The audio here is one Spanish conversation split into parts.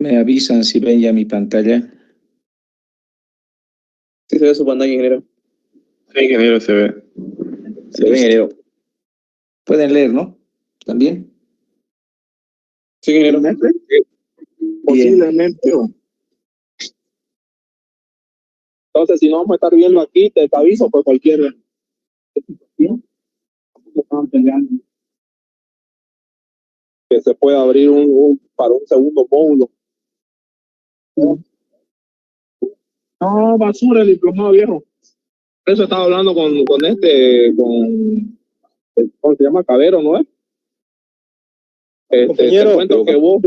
Me avisan si ven ya mi pantalla. Sí, se ve su pantalla, ingeniero. Sí, ingeniero, se ve. Se ve, ingeniero. Pueden leer, ¿no? ¿También? Sí, ingeniero. Posiblemente. Entonces, si no vamos a estar viendo aquí, te aviso por cualquier situación que se pueda abrir para un segundo módulo. No, basura, el diplomado viejo. Por eso estaba hablando con ¿cómo se llama? Cabero, ¿no es? Te cuento que vos...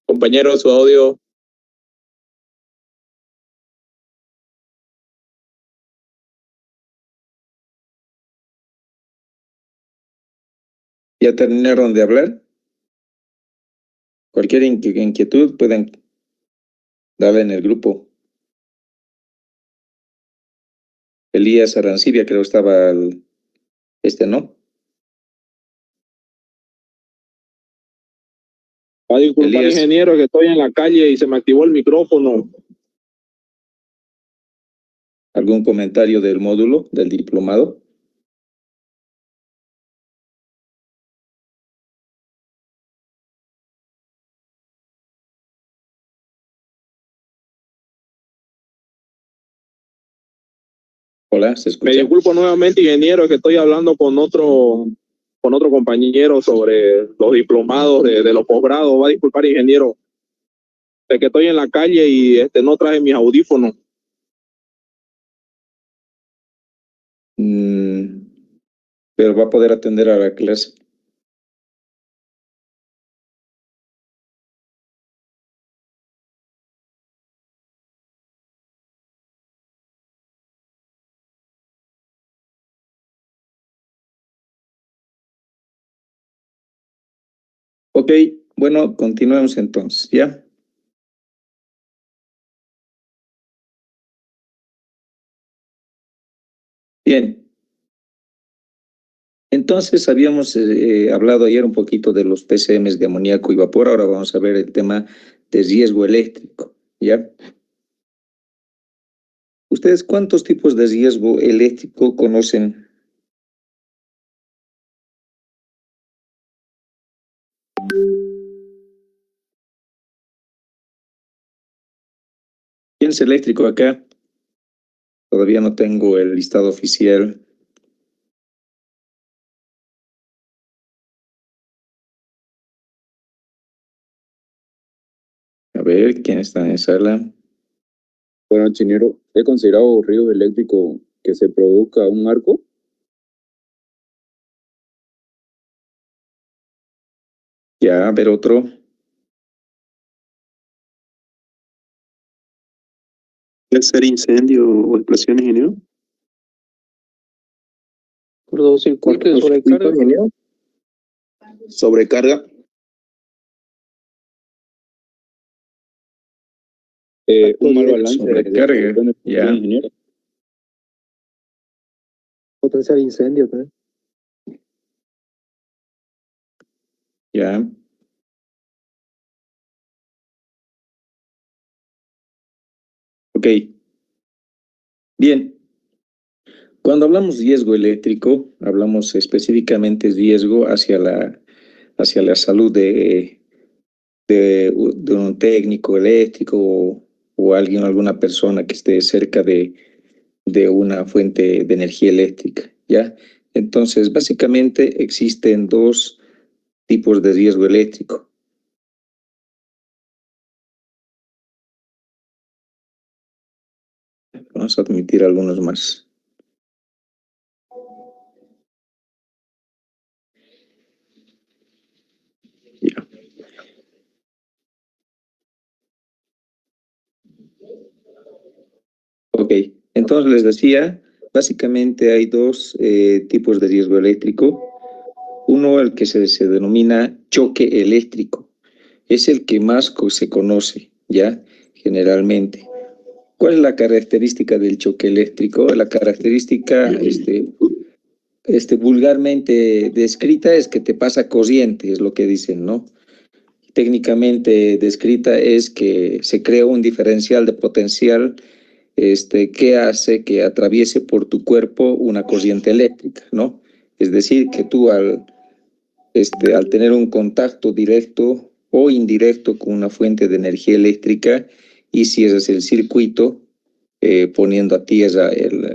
Compañero, su audio. ¿Ya terminaron de hablar? Cualquier inquietud pueden darle en el grupo. Elías Arancibia, creo estaba ¿no? Va a disculpar, Elías. ingeniero, que estoy en la calle y se me activó el micrófono. ¿Algún comentario del módulo, del diplomado? Hola, ¿se escucha? Me disculpo nuevamente, ingeniero, que estoy hablando con otro compañero sobre los diplomados de los posgrados. Va a disculpar, ingeniero, de que estoy en la calle y no traje mis audífonos. Pero va a poder atender a la clase. Ok, bueno, continuemos entonces, ¿ya? Bien. Entonces, habíamos hablado ayer un poquito de los PCMs de amoníaco y vapor. Ahora vamos a ver el tema de riesgo eléctrico, ¿ya? ¿Ustedes cuántos tipos de riesgo eléctrico conocen? ¿Quién es eléctrico acá? Todavía no tengo el listado oficial. A ver, ¿quién está en sala? Bueno, ingeniero, ¿he considerado riesgo eléctrico que se produzca un arco? Ya, a ver otro. ¿Puede ser incendio o explosión, ingeniero? Cortocircuito y sobrecarga, ingeniero. Sobrecarga. Un mal balance Sobrecarga, ya. ingeniero. Potencial incendio también. Ya. Ok. Bien. Cuando hablamos de riesgo eléctrico, hablamos específicamente de riesgo hacia la salud de un técnico eléctrico o alguien, alguna persona que esté cerca de una fuente de energía eléctrica, ¿ya? Entonces, básicamente existen dos tipos de riesgo eléctrico. Vamos a admitir algunos más. Ya. Ok, entonces les decía, básicamente hay dos tipos de riesgo eléctrico. Uno, el que se denomina choque eléctrico. Es el que más se conoce, ¿ya? Generalmente. ¿Cuál es la característica del choque eléctrico? La característica vulgarmente descrita es que te pasa corriente, es lo que dicen, ¿no? técnicamente descrita es que se crea un diferencial de potencial que hace que atraviese por tu cuerpo una corriente eléctrica, ¿no? Es decir, que tú al tener un contacto directo o indirecto con una fuente de energía eléctrica y cierras el circuito poniendo a tierra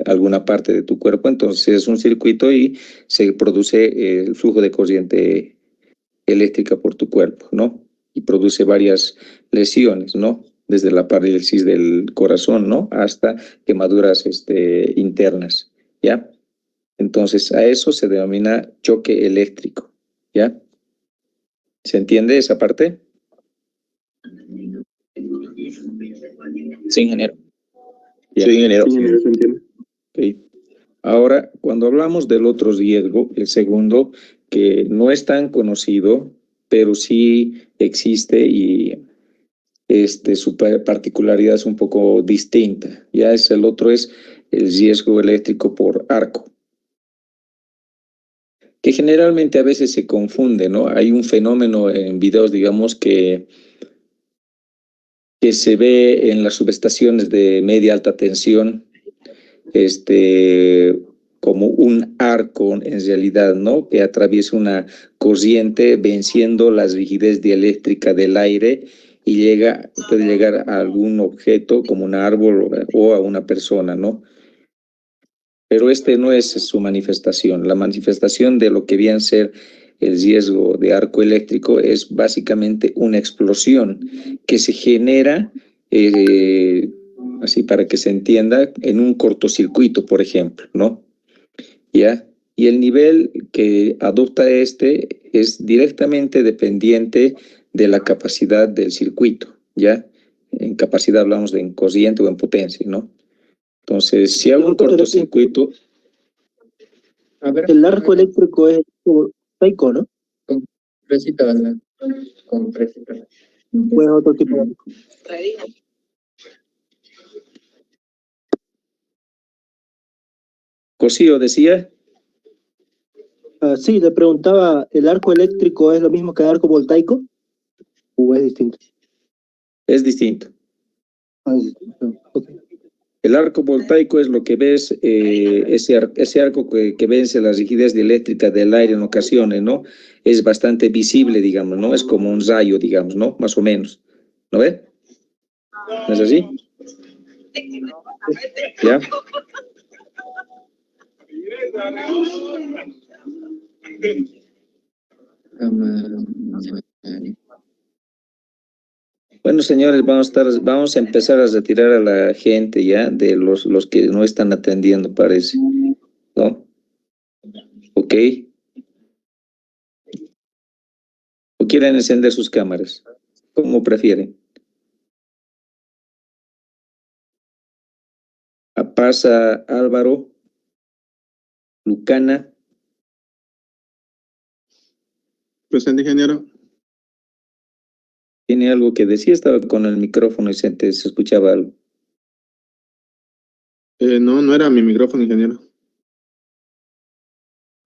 alguna parte de tu cuerpo, entonces es un circuito y se produce el flujo de corriente eléctrica por tu cuerpo, ¿no? Y produce varias lesiones, ¿no? Desde la parálisis del corazón, ¿no? Hasta quemaduras internas, ¿ya? Entonces, a eso se denomina choque eléctrico, ¿ya? ¿Se entiende esa parte? Sí, ingeniero. Ya. Sí, ingeniero. Sí, ingeniero, se entiende. Okay. Ahora, cuando hablamos del otro riesgo, el segundo, que no es tan conocido, pero sí existe y su particularidad es un poco distinta. Ya el otro es el riesgo eléctrico por arco, que generalmente a veces se confunde, ¿no? Hay un fenómeno en videos, digamos, que se ve en las subestaciones de media alta tensión, como un arco en realidad, ¿no? Que atraviesa una corriente venciendo la rigidez dieléctrica del aire y puede llegar a algún objeto como un árbol o a una persona, ¿no? Pero no es su manifestación. La manifestación de lo que viene a ser el riesgo de arco eléctrico es básicamente una explosión que se genera, así para que se entienda, en un cortocircuito, por ejemplo, ¿no? ¿Ya? Y el nivel que adopta es directamente dependiente de la capacidad del circuito, ¿ya? En capacidad hablamos de en corriente o en potencia, ¿no? Entonces, si hago un cortocircuito... A ver, el arco eléctrico es Taiko, ¿no? Con fresita, ¿verdad? Con fresita. Pues otro tipo de arco. Cosío decía... Sí, le preguntaba, ¿el arco eléctrico es lo mismo que el arco voltaico? ¿O es distinto? Es distinto. Okay. El arco voltaico es lo que ves, ese arco que vence la rigidez dieléctrica del aire en ocasiones, ¿no? Es bastante visible, digamos, ¿no? Es como un rayo, digamos, ¿no? Más o menos. ¿No ve? ¿No es así? ¿Ya? Bueno, señores, vamos a empezar a retirar a la gente ya de los que no están atendiendo, parece, ¿no? ¿Ok? ¿O quieren encender sus cámaras? Como prefieren. Pasa Álvaro, Lucana. Presente, ingeniero. ¿Tiene algo que decir? Estaba con el micrófono y se escuchaba algo. No era mi micrófono, ingeniero.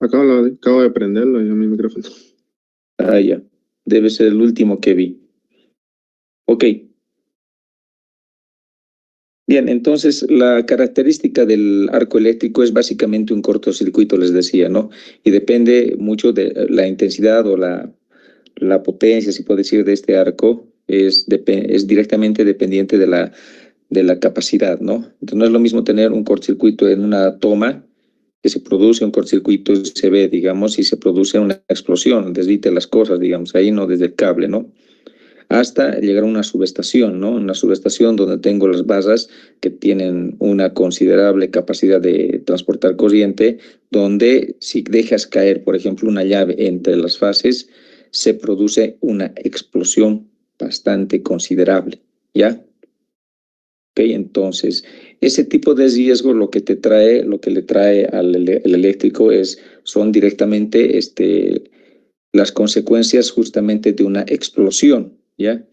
Acabo de prenderlo yo mi micrófono. Ah, ya. Debe ser el último que vi. Ok. Bien, entonces la característica del arco eléctrico es básicamente un cortocircuito, les decía, ¿no? Y depende mucho de la intensidad o la potencia, si puedo decir, de este arco, es directamente dependiente de la capacidad, ¿no? Entonces no es lo mismo tener un cortocircuito en una toma, que se produce un cortocircuito y se ve, digamos, y se produce una explosión, desvite las cosas, digamos, ahí no desde el cable, ¿no? Hasta llegar a una subestación, ¿no? Una subestación donde tengo las barras que tienen una considerable capacidad de transportar corriente, donde si dejas caer, por ejemplo, una llave entre las fases, se produce una explosión bastante considerable, ¿ya? Ok, entonces, ese tipo de riesgo lo que le trae el eléctrico son directamente las consecuencias justamente de una explosión, ¿ya?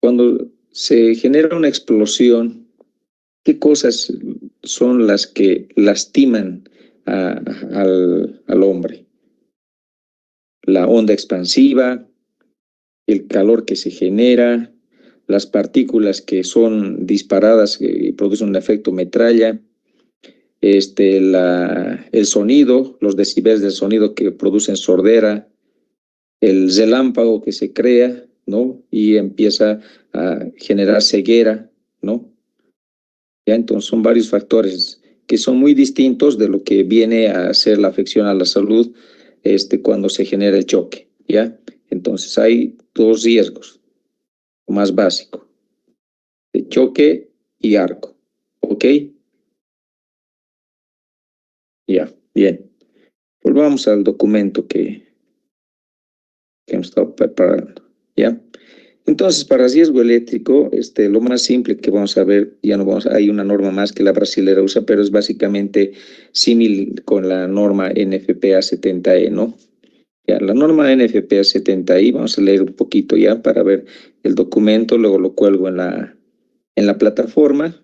Cuando se genera una explosión, ¿qué cosas son las que lastiman al hombre? La onda expansiva, el calor que se genera, las partículas que son disparadas y producen un efecto metralla, el sonido, los decibeles del sonido que producen sordera, el relámpago que se crea, ¿no? Y empieza a generar ceguera, ¿no? ¿Ya? Entonces son varios factores que son muy distintos de lo que viene a ser la afección a la salud cuando se genera el choque, ¿ya? Entonces hay dos riesgos, más básico, de choque y arco, ¿ok? Ya, bien. Volvamos al documento que hemos estado preparando, ¿ya? Entonces, para riesgo eléctrico, lo más simple que vamos a ver, hay una norma más que la brasilera usa, pero es básicamente símil con la norma NFPA 70E, ¿no? Ya, la norma NFPA 70I, vamos a leer un poquito ya para ver el documento, luego lo cuelgo en la plataforma.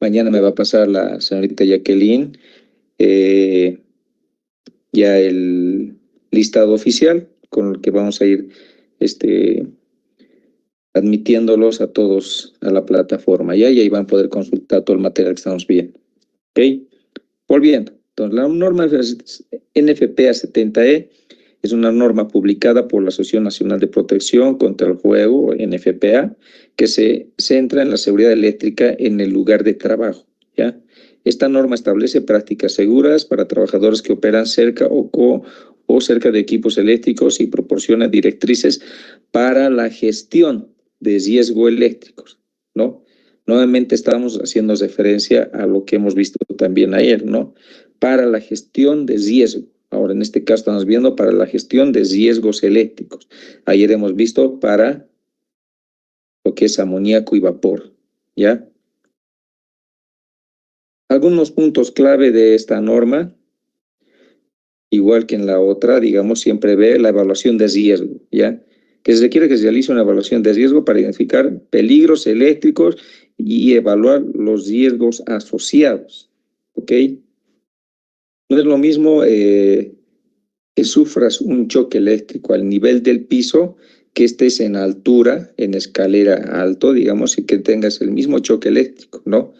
Mañana me va a pasar la señorita Jacqueline ya el listado oficial con el que vamos a ir admitiéndolos a todos a la plataforma, ¿ya? Y ahí van a poder consultar todo el material que estamos viendo. ¿Ok? Volviendo. Entonces, la norma NFPA 70E es una norma publicada por la Asociación Nacional de Protección contra el Fuego, NFPA, que se centra en la seguridad eléctrica en el lugar de trabajo, ¿ya? Esta norma establece prácticas seguras para trabajadores que operan cerca o cerca de equipos eléctricos y proporciona directrices para la gestión de riesgo eléctricos, ¿no? Nuevamente estamos haciendo referencia a lo que hemos visto también ayer, ¿no? Para la gestión de riesgo. Ahora, en este caso estamos viendo para la gestión de riesgos eléctricos. Ayer hemos visto para lo que es amoníaco y vapor, ¿ya? Algunos puntos clave de esta norma, igual que en la otra, digamos, siempre ve la evaluación de riesgo, ¿ya? Que se requiere que se realice una evaluación de riesgo para identificar peligros eléctricos y evaluar los riesgos asociados, ¿ok? No es lo mismo que sufras un choque eléctrico al nivel del piso, que estés en altura, en escalera alto, digamos, y que tengas el mismo choque eléctrico, ¿no?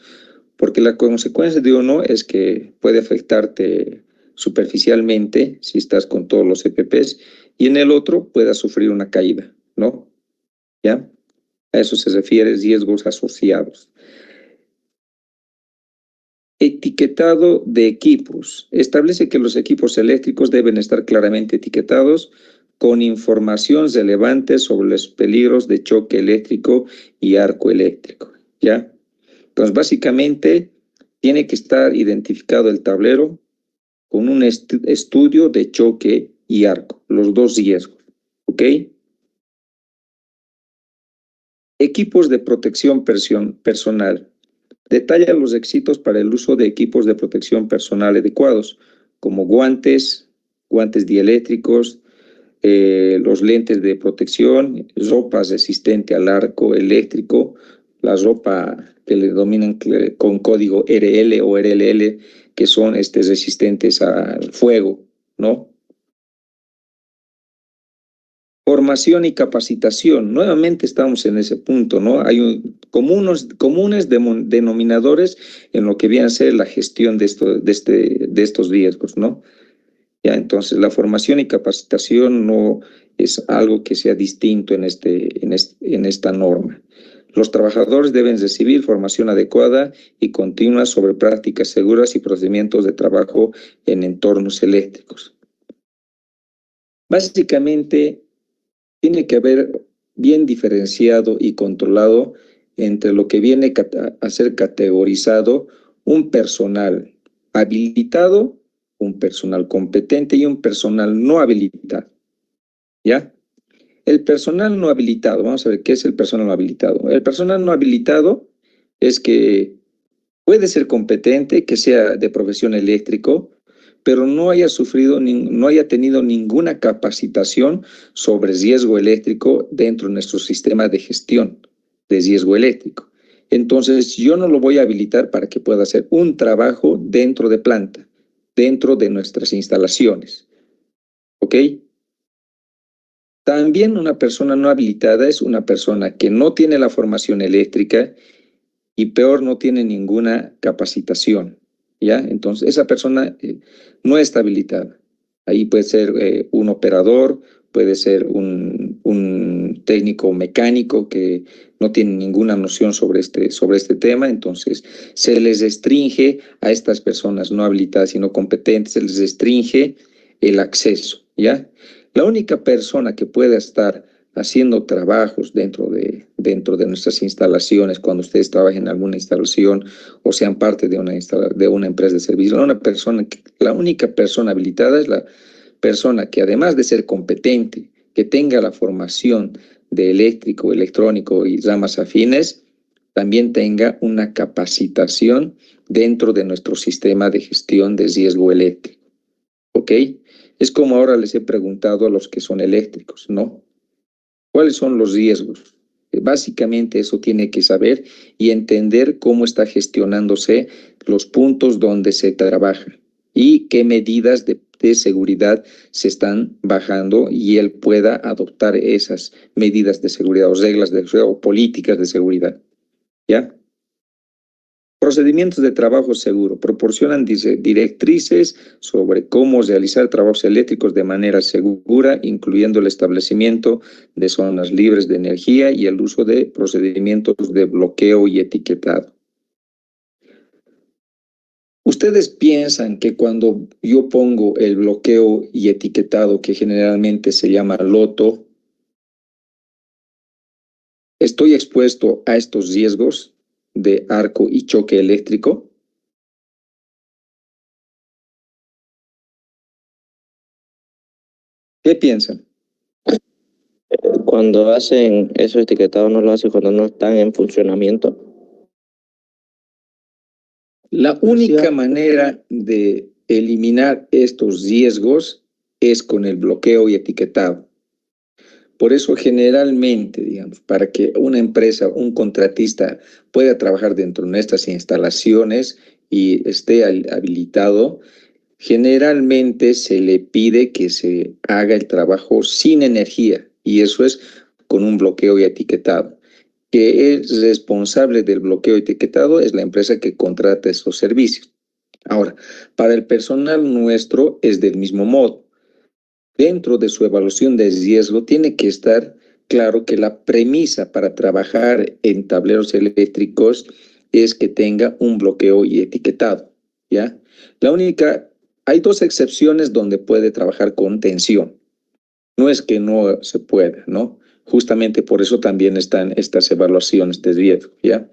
Porque la consecuencia de uno es que puede afectarte superficialmente si estás con todos los EPPs y en el otro puedas sufrir una caída, ¿no? ¿Ya? A eso se refiere riesgos asociados. Etiquetado de equipos. Establece que los equipos eléctricos deben estar claramente etiquetados con información relevante sobre los peligros de choque eléctrico y arco eléctrico, ¿ya? Entonces, básicamente, tiene que estar identificado el tablero con un estudio de choque y arco, los dos riesgos, ¿ok? Equipos de protección personal. Detalla los requisitos para el uso de equipos de protección personal adecuados, como guantes dieléctricos, los lentes de protección, ropas resistentes al arco eléctrico, la ropa que le dominan con código RL o RLL, que son resistentes al fuego, ¿no? Formación y capacitación. Nuevamente estamos en ese punto, ¿no? Hay comunes denominadores en lo que viene a ser la gestión de estos riesgos, ¿no? Ya, entonces la formación y capacitación no es algo que sea distinto en esta norma. Los trabajadores deben recibir formación adecuada y continua sobre prácticas seguras y procedimientos de trabajo en entornos eléctricos. Básicamente, tiene que haber bien diferenciado y controlado entre lo que viene a ser categorizado un personal habilitado, un personal competente y un personal no habilitado, ¿ya? El personal no habilitado, vamos a ver qué es el personal no habilitado. El personal no habilitado es que puede ser competente, que sea de profesión eléctrico, pero no haya tenido ninguna capacitación sobre riesgo eléctrico dentro de nuestro sistema de gestión de riesgo eléctrico. Entonces, yo no lo voy a habilitar para que pueda hacer un trabajo dentro de planta, dentro de nuestras instalaciones. ¿Ok? También una persona no habilitada es una persona que no tiene la formación eléctrica y peor, no tiene ninguna capacitación, ¿ya? Entonces, esa persona no está habilitada. Ahí puede ser un operador, puede ser un técnico mecánico que no tiene ninguna noción sobre este tema. Entonces, se les restringe a estas personas no habilitadas y no competentes, se les restringe el acceso, ¿ya? La única persona que pueda estar haciendo trabajos dentro de nuestras instalaciones, cuando ustedes trabajen en alguna instalación o sean parte de una empresa de servicio, la única persona habilitada es la persona que, además de ser competente, que tenga la formación de eléctrico, electrónico y ramas afines, también tenga una capacitación dentro de nuestro sistema de gestión de riesgo eléctrico. ¿Ok? Es como ahora les he preguntado a los que son eléctricos, ¿no? ¿Cuáles son los riesgos? Básicamente eso tiene que saber y entender cómo está gestionándose los puntos donde se trabaja y qué medidas de seguridad se están bajando y él pueda adoptar esas medidas de seguridad o reglas de seguridad o políticas de seguridad. ¿Ya? Procedimientos de trabajo seguro. Proporcionan directrices sobre cómo realizar trabajos eléctricos de manera segura, incluyendo el establecimiento de zonas libres de energía y el uso de procedimientos de bloqueo y etiquetado. ¿Ustedes piensan que cuando yo pongo el bloqueo y etiquetado, que generalmente se llama loto, estoy expuesto a estos riesgos de arco y choque eléctrico? ¿Qué piensan? Cuando hacen esos etiquetados, no lo hacen cuando no están en funcionamiento. La única manera de eliminar estos riesgos es con el bloqueo y etiquetado. Por eso generalmente, digamos, para que una empresa, un contratista pueda trabajar dentro de nuestras instalaciones y esté habilitado, generalmente se le pide que se haga el trabajo sin energía y eso es con un bloqueo y etiquetado. Que es responsable del bloqueo etiquetado es la empresa que contrata esos servicios. Ahora, para el personal nuestro es del mismo modo. Dentro de su evaluación de riesgo tiene que estar claro que la premisa para trabajar en tableros eléctricos es que tenga un bloqueo y etiquetado, ¿ya? Hay dos excepciones donde puede trabajar con tensión. No es que no se pueda, ¿no? Justamente por eso también están estas evaluaciones de riesgo, ¿ya?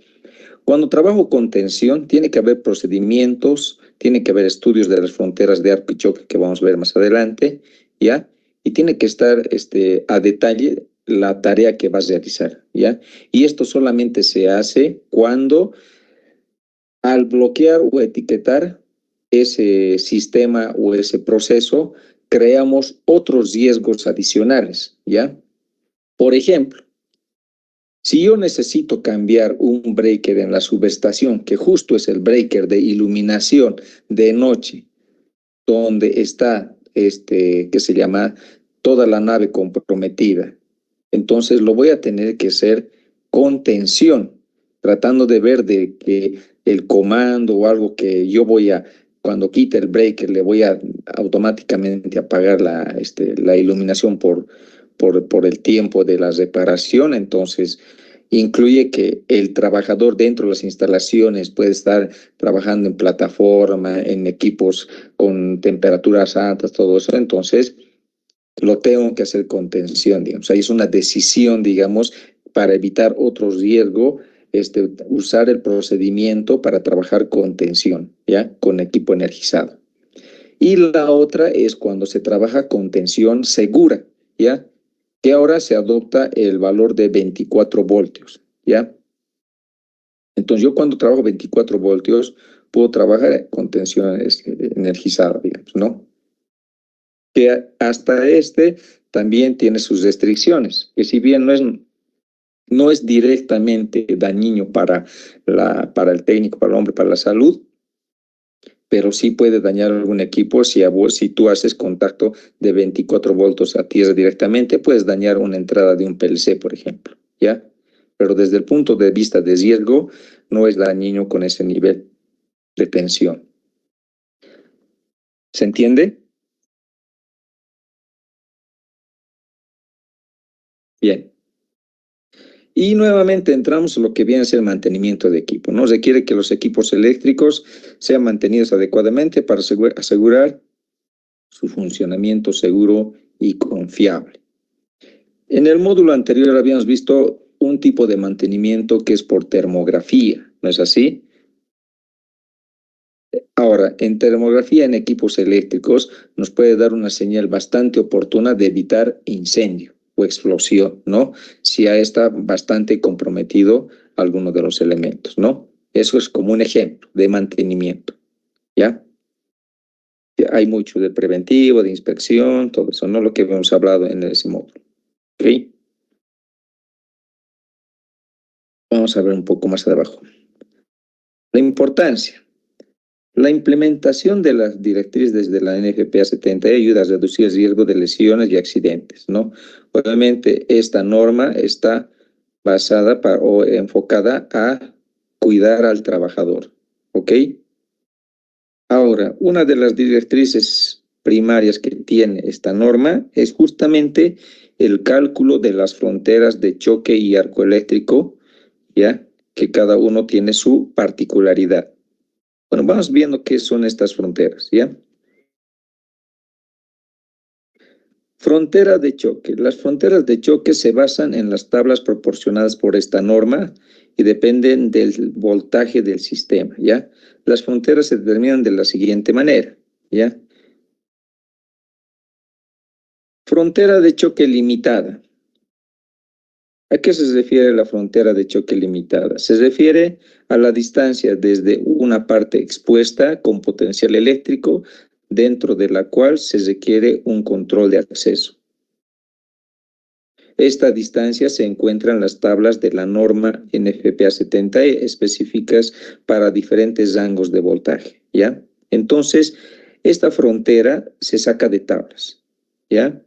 Cuando trabajo con tensión, tiene que haber procedimientos, tiene que haber estudios de las fronteras de arco y choque que vamos a ver más adelante, ¿ya? Y tiene que estar a detalle la tarea que vas a realizar, ¿ya? Y esto solamente se hace cuando al bloquear o etiquetar ese sistema o ese proceso, creamos otros riesgos adicionales, ¿ya? Por ejemplo, si yo necesito cambiar un breaker en la subestación, que justo es el breaker de iluminación de noche, donde está, que se llama toda la nave comprometida, entonces lo voy a tener que hacer con tensión, tratando de ver de que el comando o algo que yo cuando quite el breaker, le voy a automáticamente apagar la iluminación por el tiempo de la reparación. Entonces, incluye que el trabajador dentro de las instalaciones puede estar trabajando en plataforma, en equipos con temperaturas altas, todo eso. Entonces, lo tengo que hacer con tensión, digamos. Ahí es una decisión, digamos, para evitar otro riesgo, usar el procedimiento para trabajar con tensión, ¿ya? Con equipo energizado. Y la otra es cuando se trabaja con tensión segura, ¿ya? Que ahora se adopta el valor de 24 voltios, ¿ya? Entonces yo cuando trabajo 24 voltios puedo trabajar con tensión energizada, digamos, ¿no? Que hasta también tiene sus restricciones, que si bien no es directamente dañino para el técnico, para el hombre, para la salud, pero sí puede dañar algún equipo si tú haces contacto de 24 voltios a tierra directamente, puedes dañar una entrada de un PLC, por ejemplo, ¿ya? Pero desde el punto de vista de riesgo, no es dañino con ese nivel de tensión. ¿Se entiende? Bien. Y nuevamente entramos en lo que viene a ser el mantenimiento de equipo, ¿no? Requiere que los equipos eléctricos sean mantenidos adecuadamente para asegurar su funcionamiento seguro y confiable. En el módulo anterior habíamos visto un tipo de mantenimiento que es por termografía, ¿no es así? Ahora, en termografía en equipos eléctricos nos puede dar una señal bastante oportuna de evitar incendio o explosión, ¿no? Si ya está bastante comprometido alguno de los elementos, ¿no? Eso es como un ejemplo de mantenimiento, ¿ya? Hay mucho de preventivo, de inspección, todo eso, ¿no? Lo que hemos hablado en ese módulo, ¿ok? Vamos a ver un poco más abajo. La importancia. La implementación de las directrices de la NFPA 70 ayuda a reducir el riesgo de lesiones y accidentes, ¿no? Obviamente, esta norma está basada o enfocada a cuidar al trabajador, ¿ok? Ahora, una de las directrices primarias que tiene esta norma es justamente el cálculo de las fronteras de choque y arco eléctrico, ¿ya? Que cada uno tiene su particularidad. Bueno, vamos viendo qué son estas fronteras, ¿ya? Frontera de choque. Las fronteras de choque se basan en las tablas proporcionadas por esta norma y dependen del voltaje del sistema, ¿ya? Las fronteras se determinan de la siguiente manera, ¿ya? Frontera de choque limitada. ¿A qué se refiere la frontera de choque limitada? Se refiere a la distancia desde una parte expuesta con potencial eléctrico dentro de la cual se requiere un control de acceso. Esta distancia se encuentra en las tablas de la norma NFPA 70E específicas para diferentes rangos de voltaje, ¿ya? Entonces, esta frontera se saca de tablas, ¿ya?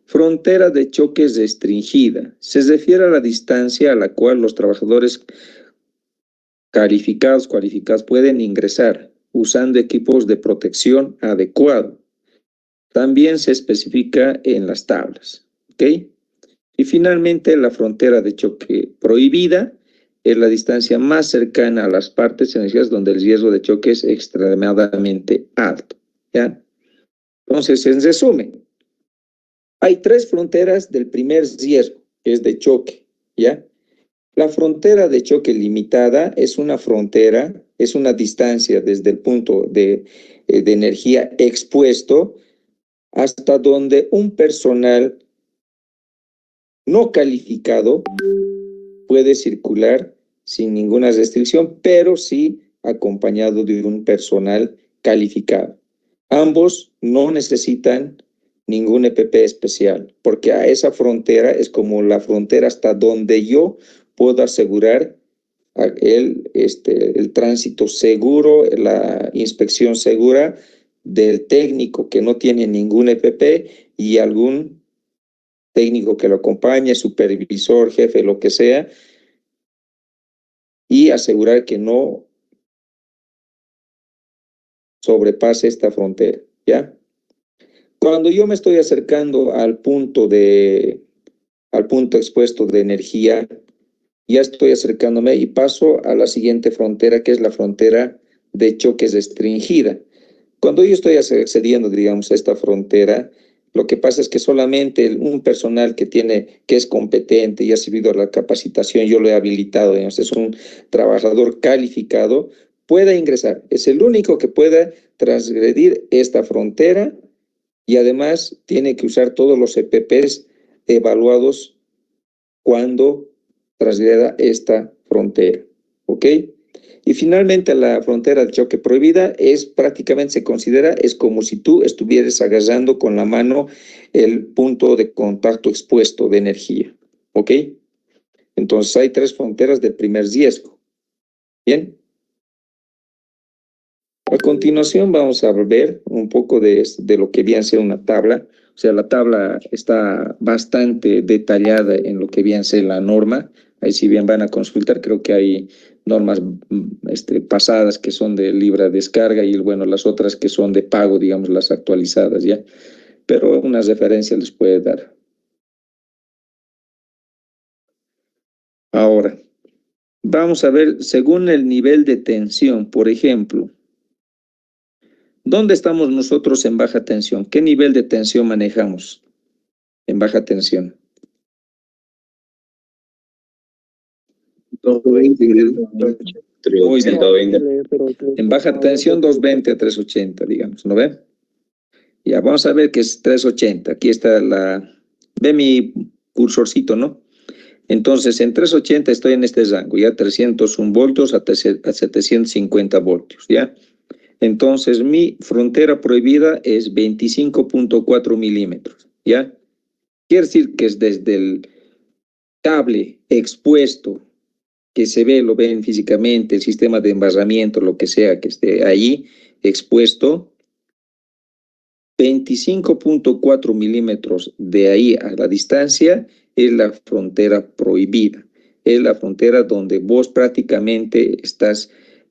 Frontera de choque restringida. Se refiere a la distancia a la cual los trabajadores cualificados pueden ingresar usando equipos de protección adecuado. También se especifica en las tablas, ¿ok? Y finalmente la frontera de choque prohibida es la distancia más cercana a las partes energéticas donde el riesgo de choque es extremadamente alto, ¿ya? Entonces, en resumen, hay tres fronteras del primer riesgo, que es de choque, ¿ya? La frontera de choque limitada es una frontera, es una distancia desde el punto de energía expuesto hasta donde un personal no calificado puede circular sin ninguna restricción, pero sí acompañado de un personal calificado. Ambos no necesitan ningún EPP especial, porque a esa frontera es como la frontera hasta donde yo puedo asegurar el tránsito seguro, la inspección segura del técnico que no tiene ningún EPP y algún técnico que lo acompañe, supervisor, jefe, lo que sea, y asegurar que no sobrepase esta frontera, ¿ya? Cuando yo me estoy acercando al punto expuesto de energía, ya estoy acercándome y paso a la siguiente frontera, que es la frontera de choque restringida. Cuando yo estoy accediendo, digamos, a esta frontera, lo que pasa es que solamente un personal que es competente y ha recibido la capacitación, yo lo he habilitado, digamos, es un trabajador calificado, pueda ingresar. Es el único que pueda transgredir esta frontera y además tiene que usar todos los EPPs evaluados cuando transgreda esta frontera, ¿ok? Y finalmente la frontera de choque prohibida prácticamente se considera, es como si tú estuvieras agarrando con la mano el punto de contacto expuesto de energía, ¿ok? Entonces hay 3 fronteras del primer riesgo. Bien. A continuación vamos a ver un poco de lo que viene a ser una tabla. O sea, la tabla está bastante detallada en lo que viene a ser la norma. Ahí si bien van a consultar, creo que hay normas pasadas que son de libre descarga y bueno, las otras que son de pago, digamos, las actualizadas, ¿ya? Pero una referencia les puede dar. Ahora, vamos a ver, según el nivel de tensión, por ejemplo, ¿dónde estamos nosotros en baja tensión? ¿Qué nivel de tensión manejamos en baja tensión? 320. En baja tensión 220 a 380, digamos, ¿no ven? Ya, vamos a ver que es 380. Aquí está ve mi cursorcito, ¿no? Entonces, en 380 estoy en este rango, ya 301 voltios a 750 voltios, ¿ya? Entonces, mi frontera prohibida es 25.4 milímetros, ¿ya? Quiere decir que es desde el cable expuesto, que se ve, lo ven físicamente, el sistema de envasamiento, lo que sea que esté ahí expuesto, 25.4 milímetros de ahí a la distancia es la frontera prohibida. Es la frontera donde vos prácticamente estás,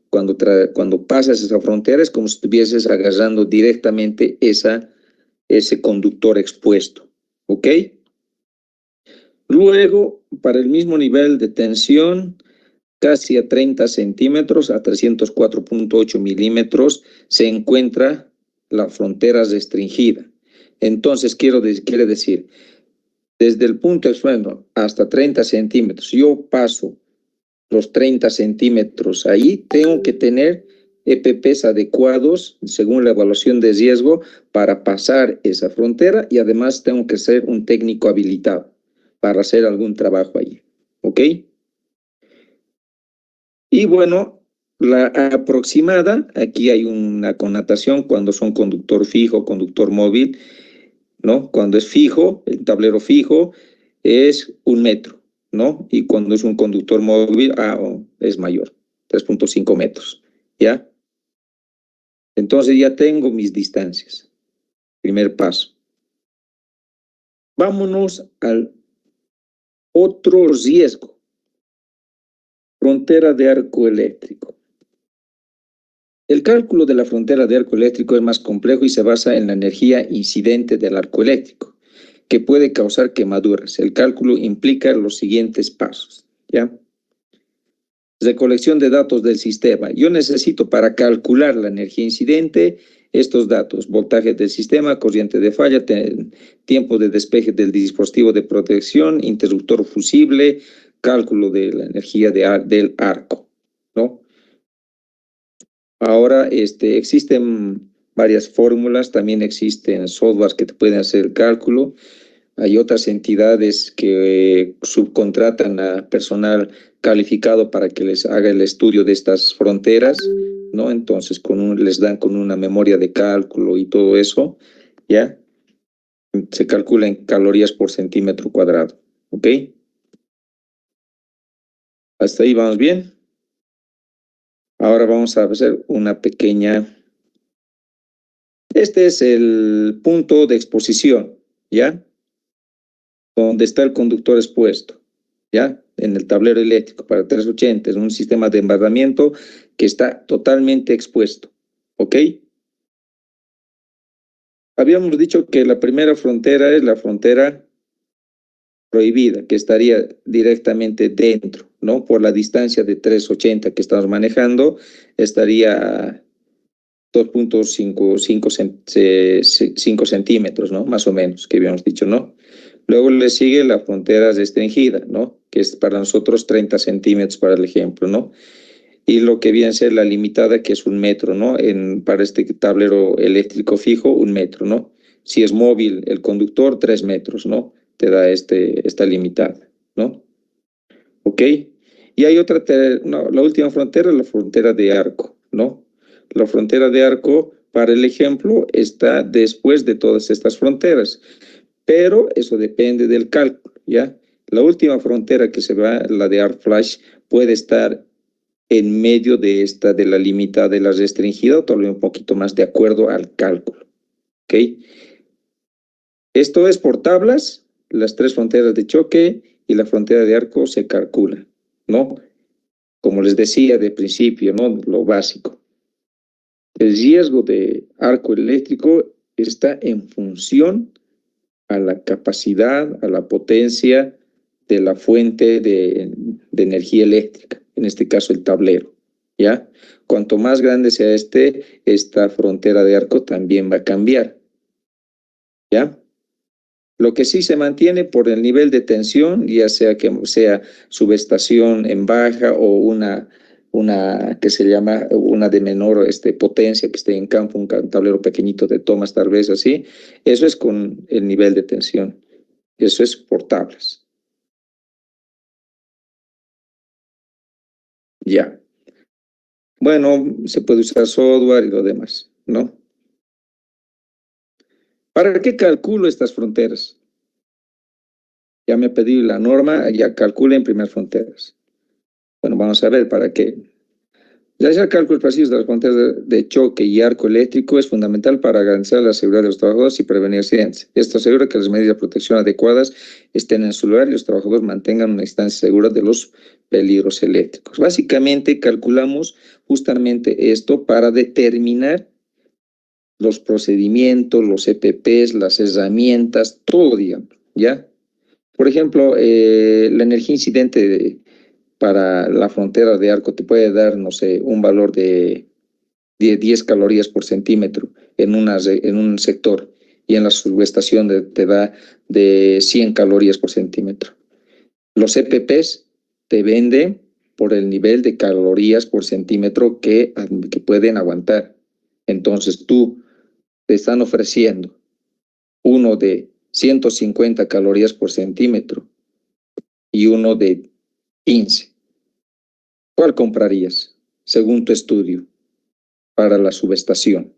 cuando pasas esa frontera, es como si estuvieses agarrando directamente ese conductor expuesto. ¿Ok? Luego, para el mismo nivel de tensión, casi a 30 centímetros, a 304.8 milímetros, se encuentra la frontera restringida. Entonces, quiere decir, desde el punto expuesto hasta 30 centímetros, yo paso los 30 centímetros ahí, tengo que tener EPPs adecuados según la evaluación de riesgo para pasar esa frontera y además tengo que ser un técnico habilitado para hacer algún trabajo allí. ¿Ok? Y bueno, la aproximada, aquí hay una connotación cuando son conductor fijo, conductor móvil, ¿no? Cuando es fijo, el tablero fijo es 1 metro, ¿no? Y cuando es un conductor móvil, es mayor, 3.5 metros, ¿ya? Entonces ya tengo mis distancias. Primer paso. Vámonos al otro riesgo. Frontera de arco eléctrico. El cálculo de la frontera de arco eléctrico es más complejo y se basa en la energía incidente del arco eléctrico, que puede causar quemaduras. El cálculo implica los siguientes pasos, ¿ya? Recolección de datos del sistema. Yo necesito para calcular la energía incidente estos datos: voltaje del sistema, corriente de falla, tiempo de despeje del dispositivo de protección, interruptor fusible, cálculo de la energía del arco, ¿no? Ahora existen varias fórmulas, también existen softwares que te pueden hacer el cálculo. Hay otras entidades que subcontratan a personal calificado para que les haga el estudio de estas fronteras, ¿no? Entonces les dan con una memoria de cálculo y todo eso, ¿ya? Se calcula en calorías por centímetro cuadrado, ¿ok? ¿Hasta ahí vamos bien? Ahora vamos a hacer una pequeña... Este es el punto de exposición, ¿ya? Donde está el conductor expuesto, ¿ya? En el tablero eléctrico para 380, es un sistema de envasamiento que está totalmente expuesto, ¿ok? Habíamos dicho que la primera frontera es la frontera prohibida, que estaría directamente dentro, ¿no? Por la distancia de 380 que estamos manejando, estaría 2.5 centímetros, ¿no? Más o menos, que habíamos dicho, ¿no? Luego le sigue la frontera restringida, ¿no? Que es para nosotros 30 centímetros para el ejemplo, ¿no? Y lo que viene a ser la limitada, que es 1 metro, ¿no? Para este tablero eléctrico fijo, 1 metro, ¿no? Si es móvil el conductor, 3 metros, ¿no? Te da esta limitada, ¿no? ¿Ok? Y hay otra, la última frontera, la frontera de arco, ¿no? La frontera de arco, para el ejemplo, está después de todas estas fronteras, pero eso depende del cálculo, ¿ya? La última frontera que se va, la de arc flash, puede estar en medio de esta, de la limitada, de la restringida, o tal vez un poquito más de acuerdo al cálculo. ¿Ok? Esto es por tablas, las 3 fronteras de choque y la frontera de arco se calcula, ¿no? Como les decía de principio, ¿no? Lo básico. El riesgo de arco eléctrico está en función a la capacidad, a la potencia de la fuente de energía eléctrica, en este caso el tablero, ¿ya? Cuanto más grande sea esta frontera de arco también va a cambiar, ¿ya? Lo que sí se mantiene por el nivel de tensión, ya sea que sea subestación en baja o una que se llama una de menor potencia, que esté en campo, un tablero pequeñito de tomas tal vez así, eso es con el nivel de tensión, eso es por tablas. Ya. Bueno, se puede usar software y lo demás, ¿no? ¿Para qué calculo estas fronteras? Ya me pedí la norma, ya calculen primeras fronteras. Bueno, vamos a ver para qué. Realizar cálculos precisos de las fronteras de choque y arco eléctrico es fundamental para garantizar la seguridad de los trabajadores y prevenir accidentes. Esto asegura que las medidas de protección adecuadas estén en su lugar y los trabajadores mantengan una distancia segura de los peligros eléctricos. Básicamente calculamos justamente esto para determinar los procedimientos, los EPPs, las herramientas, todo, digamos, ¿ya? Por ejemplo, la energía incidente para la frontera de arco te puede dar, no sé, un valor de 10 calorías por centímetro en un sector, y en la subestación te da de 100 calorías por centímetro. Los EPPs te venden por el nivel de calorías por centímetro que pueden aguantar. Entonces tú te están ofreciendo uno de 150 calorías por centímetro y uno de 15. ¿Cuál comprarías, según tu estudio, para la subestación?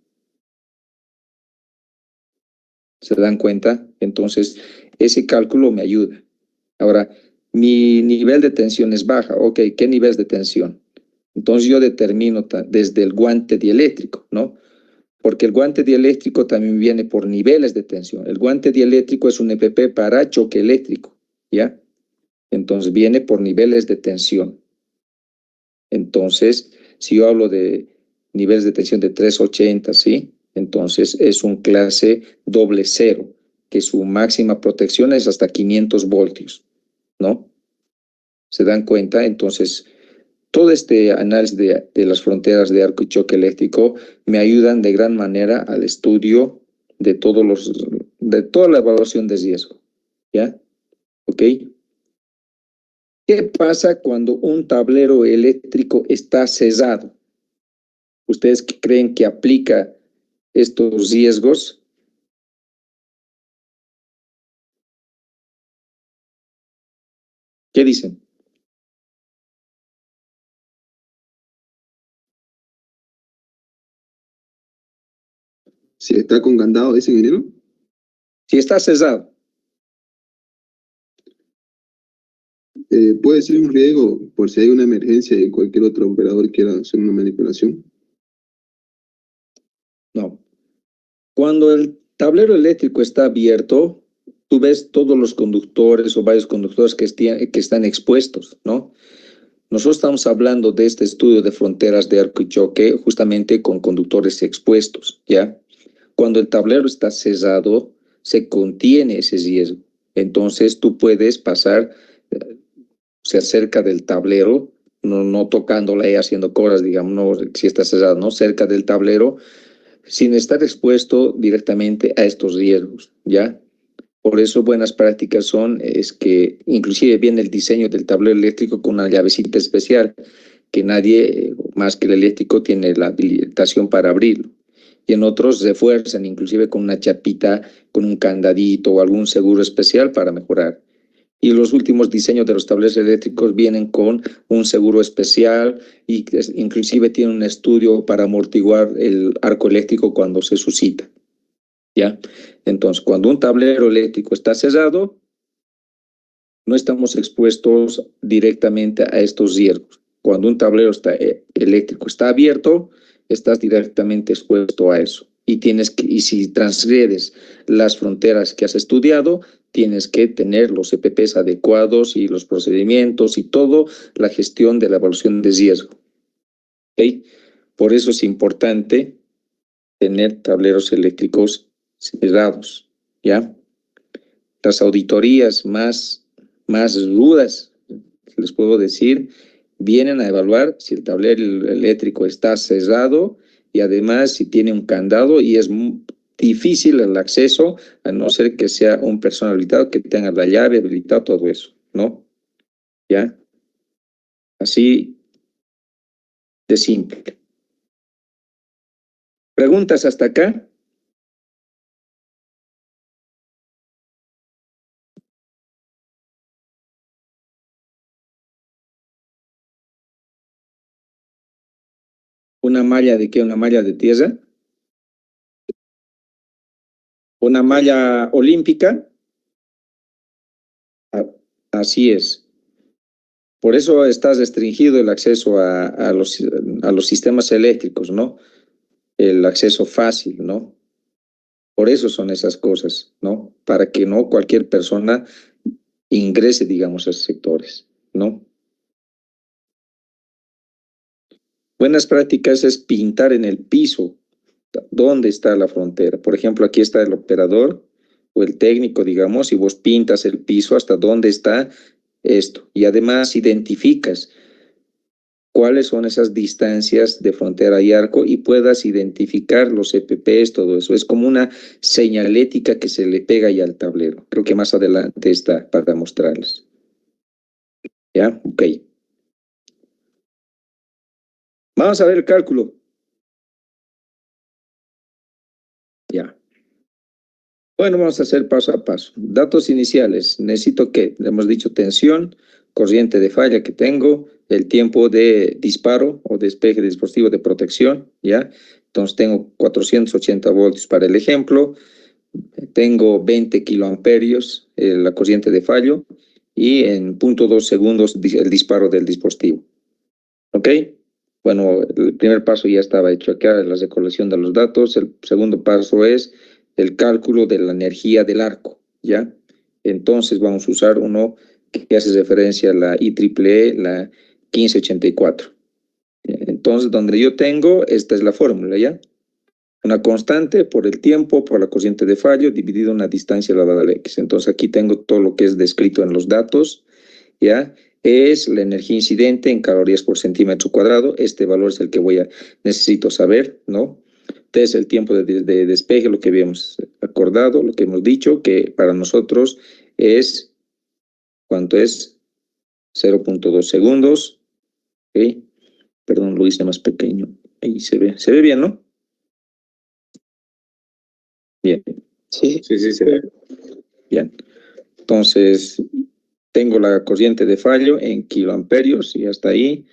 ¿Se dan cuenta? Entonces, ese cálculo me ayuda. Ahora, mi nivel de tensión es baja. Ok, ¿qué nivel de tensión? Entonces yo determino desde el guante dieléctrico, ¿no? Porque el guante dieléctrico también viene por niveles de tensión. El guante dieléctrico es un EPP para choque eléctrico, ¿ya? Entonces viene por niveles de tensión. Entonces, si yo hablo de niveles de tensión de 380, ¿sí? Entonces es un clase doble cero, que su máxima protección es hasta 500 voltios, ¿no? ¿Se dan cuenta? Entonces, todo este análisis de las fronteras de arco y choque eléctrico me ayudan de gran manera al estudio de toda la evaluación de riesgo, ¿ya? ¿Ok? ¿Qué pasa cuando un tablero eléctrico está cesado? ¿Ustedes creen que aplica estos riesgos? ¿Qué dicen? Si está con candado, dice ingeniero. Si está cesado. Puede ser un riesgo por si hay una emergencia y cualquier otro operador quiera hacer una manipulación. No. Cuando el tablero eléctrico está abierto, tú ves todos los conductores o varios conductores que están expuestos, ¿no? Nosotros estamos hablando de este estudio de fronteras de arco y choque justamente con conductores expuestos, ¿ya? Cuando el tablero está cerrado, se contiene ese riesgo. Entonces tú puedes pasar cerca del tablero, no tocándola y haciendo cosas, digamos, no, si está cerrado, ¿no? Cerca del tablero, sin estar expuesto directamente a estos riesgos, ¿ya? Por eso buenas prácticas es que inclusive viene el diseño del tablero eléctrico con una llavecita especial, que nadie más que el eléctrico tiene la habilitación para abrirlo. Y en otros refuerzan inclusive con una chapita, con un candadito o algún seguro especial para mejorar. Y los últimos diseños de los tableros eléctricos vienen con un seguro especial y inclusive tienen un estudio para amortiguar el arco eléctrico cuando se suscita, ¿ya? Entonces, cuando un tablero eléctrico está cerrado, no estamos expuestos directamente a estos riesgos. Cuando un tablero eléctrico está abierto, estás directamente expuesto a eso. Y si transgredes las fronteras que has estudiado, tienes que tener los EPPs adecuados y los procedimientos y todo, la gestión de la evaluación de riesgo. ¿Okay? Por eso es importante tener tableros eléctricos cerrados, ¿ya? Las auditorías más rudas, les puedo decir, vienen a evaluar si el tablero eléctrico está cerrado y además si tiene un candado y es difícil el acceso, a no ser que sea un persona habilitado que tenga la llave habilitada, todo eso, ¿no? ¿Ya? Así de simple. ¿Preguntas hasta acá? ¿Una malla de qué? ¿Una malla de tierra? ¿Una malla olímpica? Así es. Por eso está restringido el acceso a los sistemas eléctricos, ¿no? El acceso fácil, ¿no? Por eso son esas cosas, ¿no? Para que no cualquier persona ingrese, digamos, a esos sectores, ¿no? Buenas prácticas es pintar en el piso dónde está la frontera. Por ejemplo, aquí está el operador o el técnico, digamos, y vos pintas el piso hasta dónde está esto. Y además identificas cuáles son esas distancias de frontera y arco y puedas identificar los EPPs, todo eso. Es como una señalética que se le pega ya al tablero. Creo que más adelante está para mostrarles. ¿Ya? Ok. Vamos a ver el cálculo. Ya. Bueno, vamos a hacer paso a paso. Datos iniciales. Necesito que, hemos dicho tensión, corriente de falla que tengo, el tiempo de disparo o despeje de dispositivo de protección, ¿ya? Entonces tengo 480 voltios para el ejemplo, tengo 20 kiloamperios la corriente de fallo y en 0.2 segundos el disparo del dispositivo. ¿Ok? Bueno, el primer paso ya estaba hecho acá, la recolección de los datos. El segundo paso es el cálculo de la energía del arco, ¿ya? Entonces vamos a usar uno que hace referencia a la IEEE, la 1584. Entonces, donde yo tengo, esta es la fórmula, ¿ya? Una constante por el tiempo, por la corriente de fallo, dividido una distancia elevada al X. Entonces, aquí tengo todo lo que es descrito en los datos, ¿ya? Es la energía incidente en calorías por centímetro cuadrado. Este valor es el que necesito saber, ¿no? Entonces, el tiempo de despeje, lo que habíamos acordado, lo que hemos dicho, que para nosotros es, ¿cuánto es? 0.2 segundos, ¿ok? Perdón, lo hice más pequeño. Ahí se ve bien, ¿no? Bien. Sí. Sí, se ve. Bien. Entonces, tengo la corriente de fallo en kiloamperios y hasta ahí.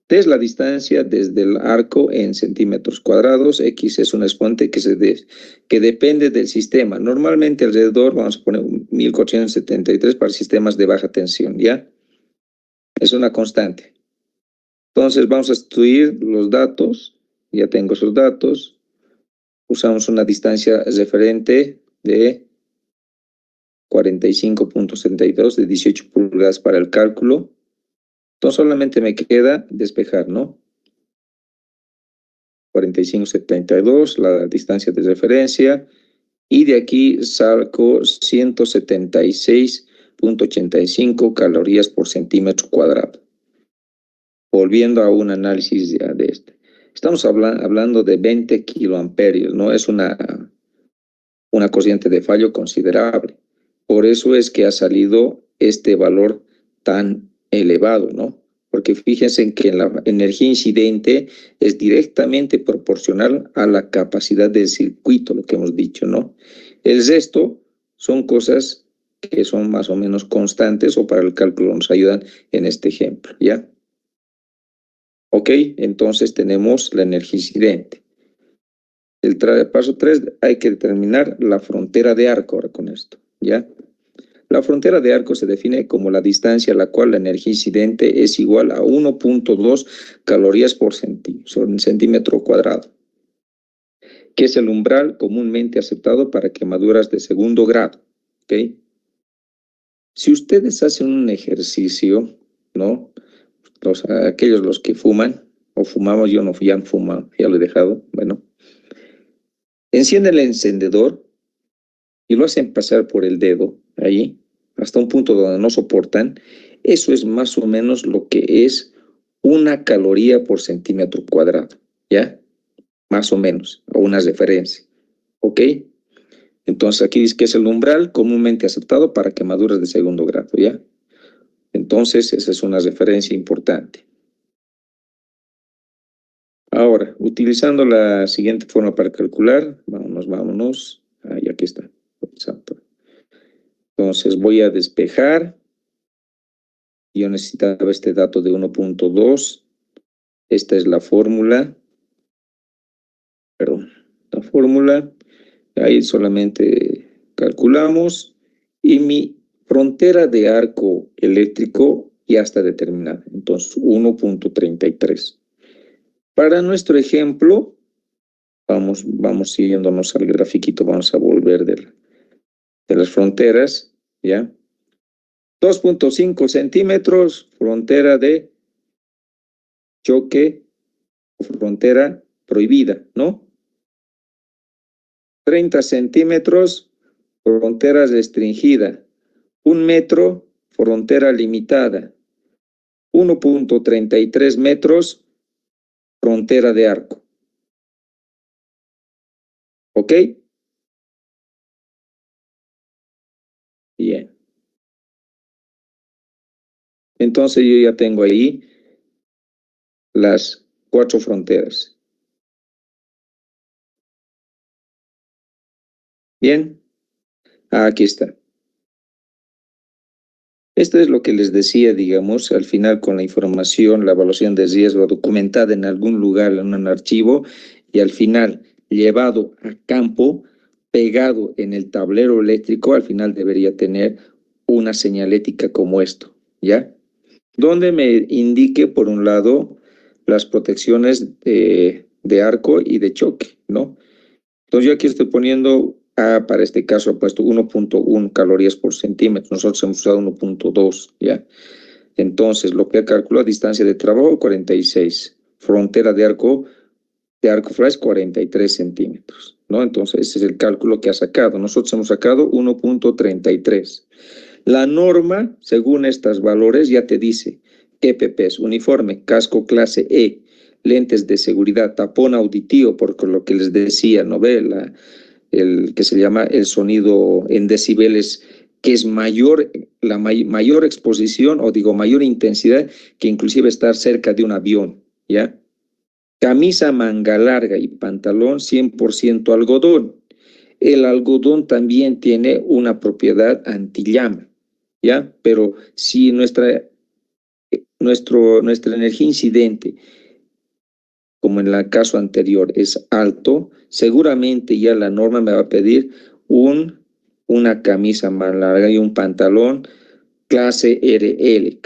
Es la distancia desde el arco en centímetros cuadrados. X es un exponente que depende del sistema. Normalmente alrededor, vamos a poner 1473 para sistemas de baja tensión, ¿ya? Es una constante. Entonces vamos a sustituir los datos. Ya tengo esos datos. Usamos una distancia referente de 45.72 de 18 pulgadas para el cálculo. Entonces solamente me queda despejar, ¿no? 45.72, la distancia de referencia, y de aquí saco 176.85 calorías por centímetro cuadrado. Volviendo a un análisis ya de este. Estamos hablando de 20 kiloamperios, ¿no? Es una corriente de fallo considerable. Por eso es que ha salido este valor tan elevado, ¿no? Porque fíjense en que la energía incidente es directamente proporcional a la capacidad del circuito, lo que hemos dicho, ¿no? El resto son cosas que son más o menos constantes o para el cálculo nos ayudan en este ejemplo, ¿ya? Ok, entonces tenemos la energía incidente. El paso 3, hay que determinar la frontera de arco ahora con esto, ¿ya? La frontera de arco se define como la distancia a la cual la energía incidente es igual a 1.2 calorías por centímetro cuadrado, que es el umbral comúnmente aceptado para quemaduras de segundo grado. ¿Okay? Si ustedes hacen un ejercicio, ¿no? Aquellos los que fuman, o fumamos, yo no ya han fumado, ya lo he dejado, bueno. Encienden el encendedor y lo hacen pasar por el dedo, ahí, hasta un punto donde no soportan. Eso es más o menos lo que es 1 caloría por centímetro cuadrado, ¿ya? Más o menos, a una referencia, ¿ok? Entonces aquí dice que es el umbral comúnmente aceptado para quemaduras de segundo grado, ¿ya? Entonces esa es una referencia importante. Ahora, utilizando la siguiente forma para calcular, vámonos. Ahí, aquí está. Entonces voy a despejar. Yo necesitaba este dato de 1.2. Esta es la fórmula. Perdón, la fórmula. Ahí solamente calculamos. Y mi frontera de arco eléctrico ya está determinada. Entonces, 1.33. Para nuestro ejemplo, vamos siguiéndonos al grafiquito, vamos a volver de las fronteras, ¿ya? 2.5 centímetros, frontera de choque, frontera prohibida, ¿no? 30 centímetros, frontera restringida. 1 metro, frontera limitada. 1.33 metros, frontera de arco. ¿Ok? Bien. Entonces yo ya tengo ahí las 4 fronteras. Bien. Aquí está. Esto es lo que les decía, digamos, al final con la información, la evaluación de riesgo documentada en algún lugar, en un archivo, y al final llevado a campo, pegado en el tablero eléctrico, al final debería tener una señalética como esto, ¿ya? Donde me indique, por un lado, las protecciones de arco y de choque, ¿no? Entonces yo aquí estoy poniendo, para este caso he puesto 1.1 calorías por centímetro, nosotros hemos usado 1.2, ¿ya? Entonces lo que calculo, distancia de trabajo, 46, frontera de arco flash, 43 centímetros, ¿no? Entonces ese es el cálculo que ha sacado, nosotros hemos sacado 1.33. La norma, según estos valores, ya te dice qué PPs, uniforme, casco clase E, lentes de seguridad, tapón auditivo, porque lo que les decía, ¿no ve? El que se llama el sonido en decibeles, que es mayor, mayor exposición, o digo, mayor intensidad, que inclusive estar cerca de un avión, ¿ya? Camisa manga larga y pantalón 100% algodón. El algodón también tiene una propiedad antillama, ¿ya? Pero si nuestra energía incidente, como en el caso anterior, es alto, seguramente ya la norma me va a pedir una camisa más larga y un pantalón clase RL,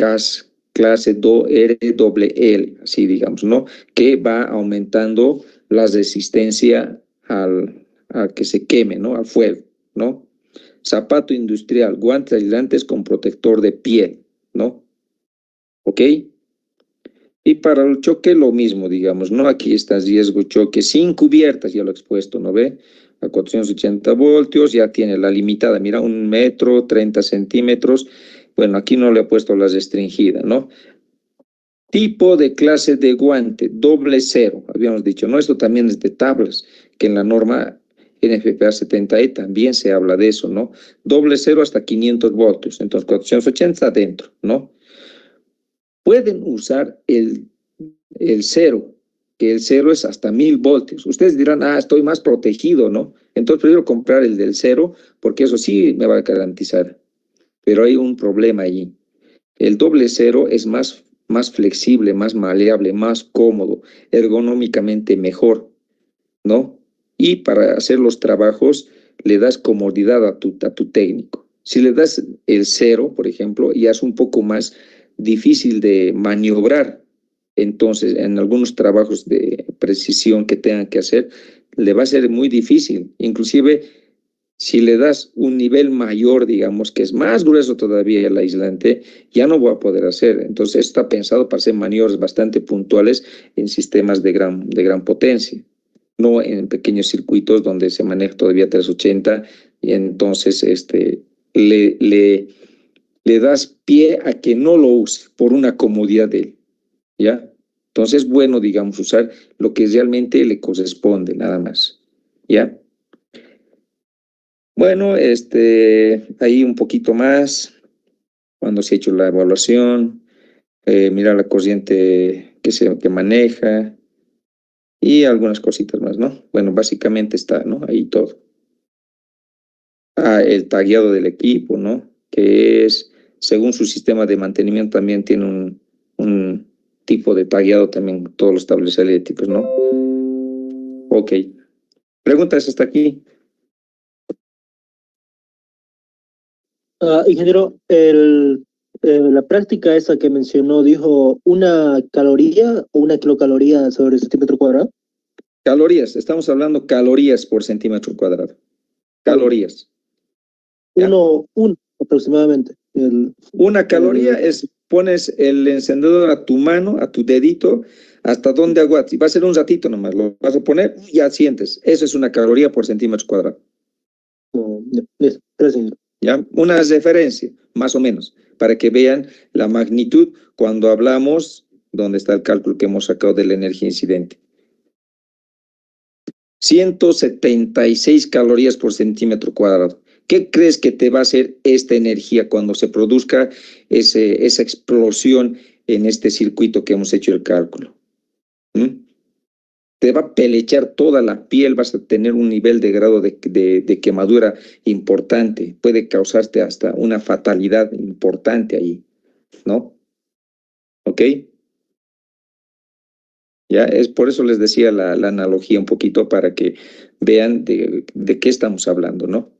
clase RLL, así digamos, ¿no? Que va aumentando la resistencia a que se queme, ¿no? Al fuego, ¿no? Zapato industrial, guantes aislantes con protector de piel, ¿no? ¿Ok? Y para el choque lo mismo, digamos, ¿no? Aquí está riesgo choque sin cubiertas, ya lo he expuesto, ¿no ve? A 480 voltios, ya tiene la limitada, mira, 1 metro, 30 centímetros. Bueno, aquí no le he puesto la restringida, ¿no? Tipo de clase de guante, doble cero, habíamos dicho, ¿no? Esto también es de tablas, que en la norma NFPA 70E también se habla de eso, ¿no? Doble cero hasta 500 voltios, entonces 480 adentro, ¿no? Pueden usar el cero, que el cero es hasta 1000 voltios. Ustedes dirán, estoy más protegido, ¿no? Entonces prefiero comprar el del cero, porque eso sí me va a garantizar. Pero hay un problema allí. El doble cero es más flexible, más maleable, más cómodo, ergonómicamente mejor, ¿no? Y para hacer los trabajos le das comodidad a tu técnico. Si le das el 0, por ejemplo, ya es un poco más difícil de maniobrar. Entonces, en algunos trabajos de precisión que tengan que hacer, le va a ser muy difícil. Inclusive, si le das un nivel mayor, digamos, que es más grueso todavía el aislante, ya no va a poder hacer. Entonces, está pensado para hacer maniobras bastante puntuales en sistemas de gran potencia, no en pequeños circuitos donde se maneja todavía 380, y entonces le das pie a que no lo use por una comodidad de él, ¿ya? Entonces, bueno, digamos, usar lo que realmente le corresponde, nada más, ¿ya? Bueno, ahí un poquito más, cuando se ha hecho la evaluación, mira la corriente que maneja y algunas cositas más, ¿no? Bueno, básicamente está, ¿no? Ahí todo. El tagueado del equipo, ¿no? Que es, según su sistema de mantenimiento, también tiene un tipo de tagueado también, todos los tableros eléctricos, ¿no? Ok. ¿Preguntas hasta aquí? Ingeniero, la práctica esa que mencionó dijo una caloría o una kilocaloría sobre centímetro cuadrado. Calorías, estamos hablando calorías por centímetro cuadrado. Calorías. Uno aproximadamente. Una caloría es, pones el encendedor a tu mano, a tu dedito, hasta donde aguantes. Y va a ser un ratito nomás, lo vas a poner y ya sientes. Eso es una caloría por centímetro cuadrado. Gracias. ¿Ya? Una referencia, más o menos, para que vean la magnitud cuando hablamos, donde está el cálculo que hemos sacado de la energía incidente. 176 calorías por centímetro cuadrado. ¿Qué crees que te va a hacer esta energía cuando se produzca esa explosión en este circuito que hemos hecho el cálculo? Te va a pelechar toda la piel, vas a tener un nivel de grado de quemadura importante, puede causarte hasta una fatalidad importante ahí, ¿no? ¿Ok? Ya, es por eso les decía la analogía un poquito para que vean de qué estamos hablando, ¿no?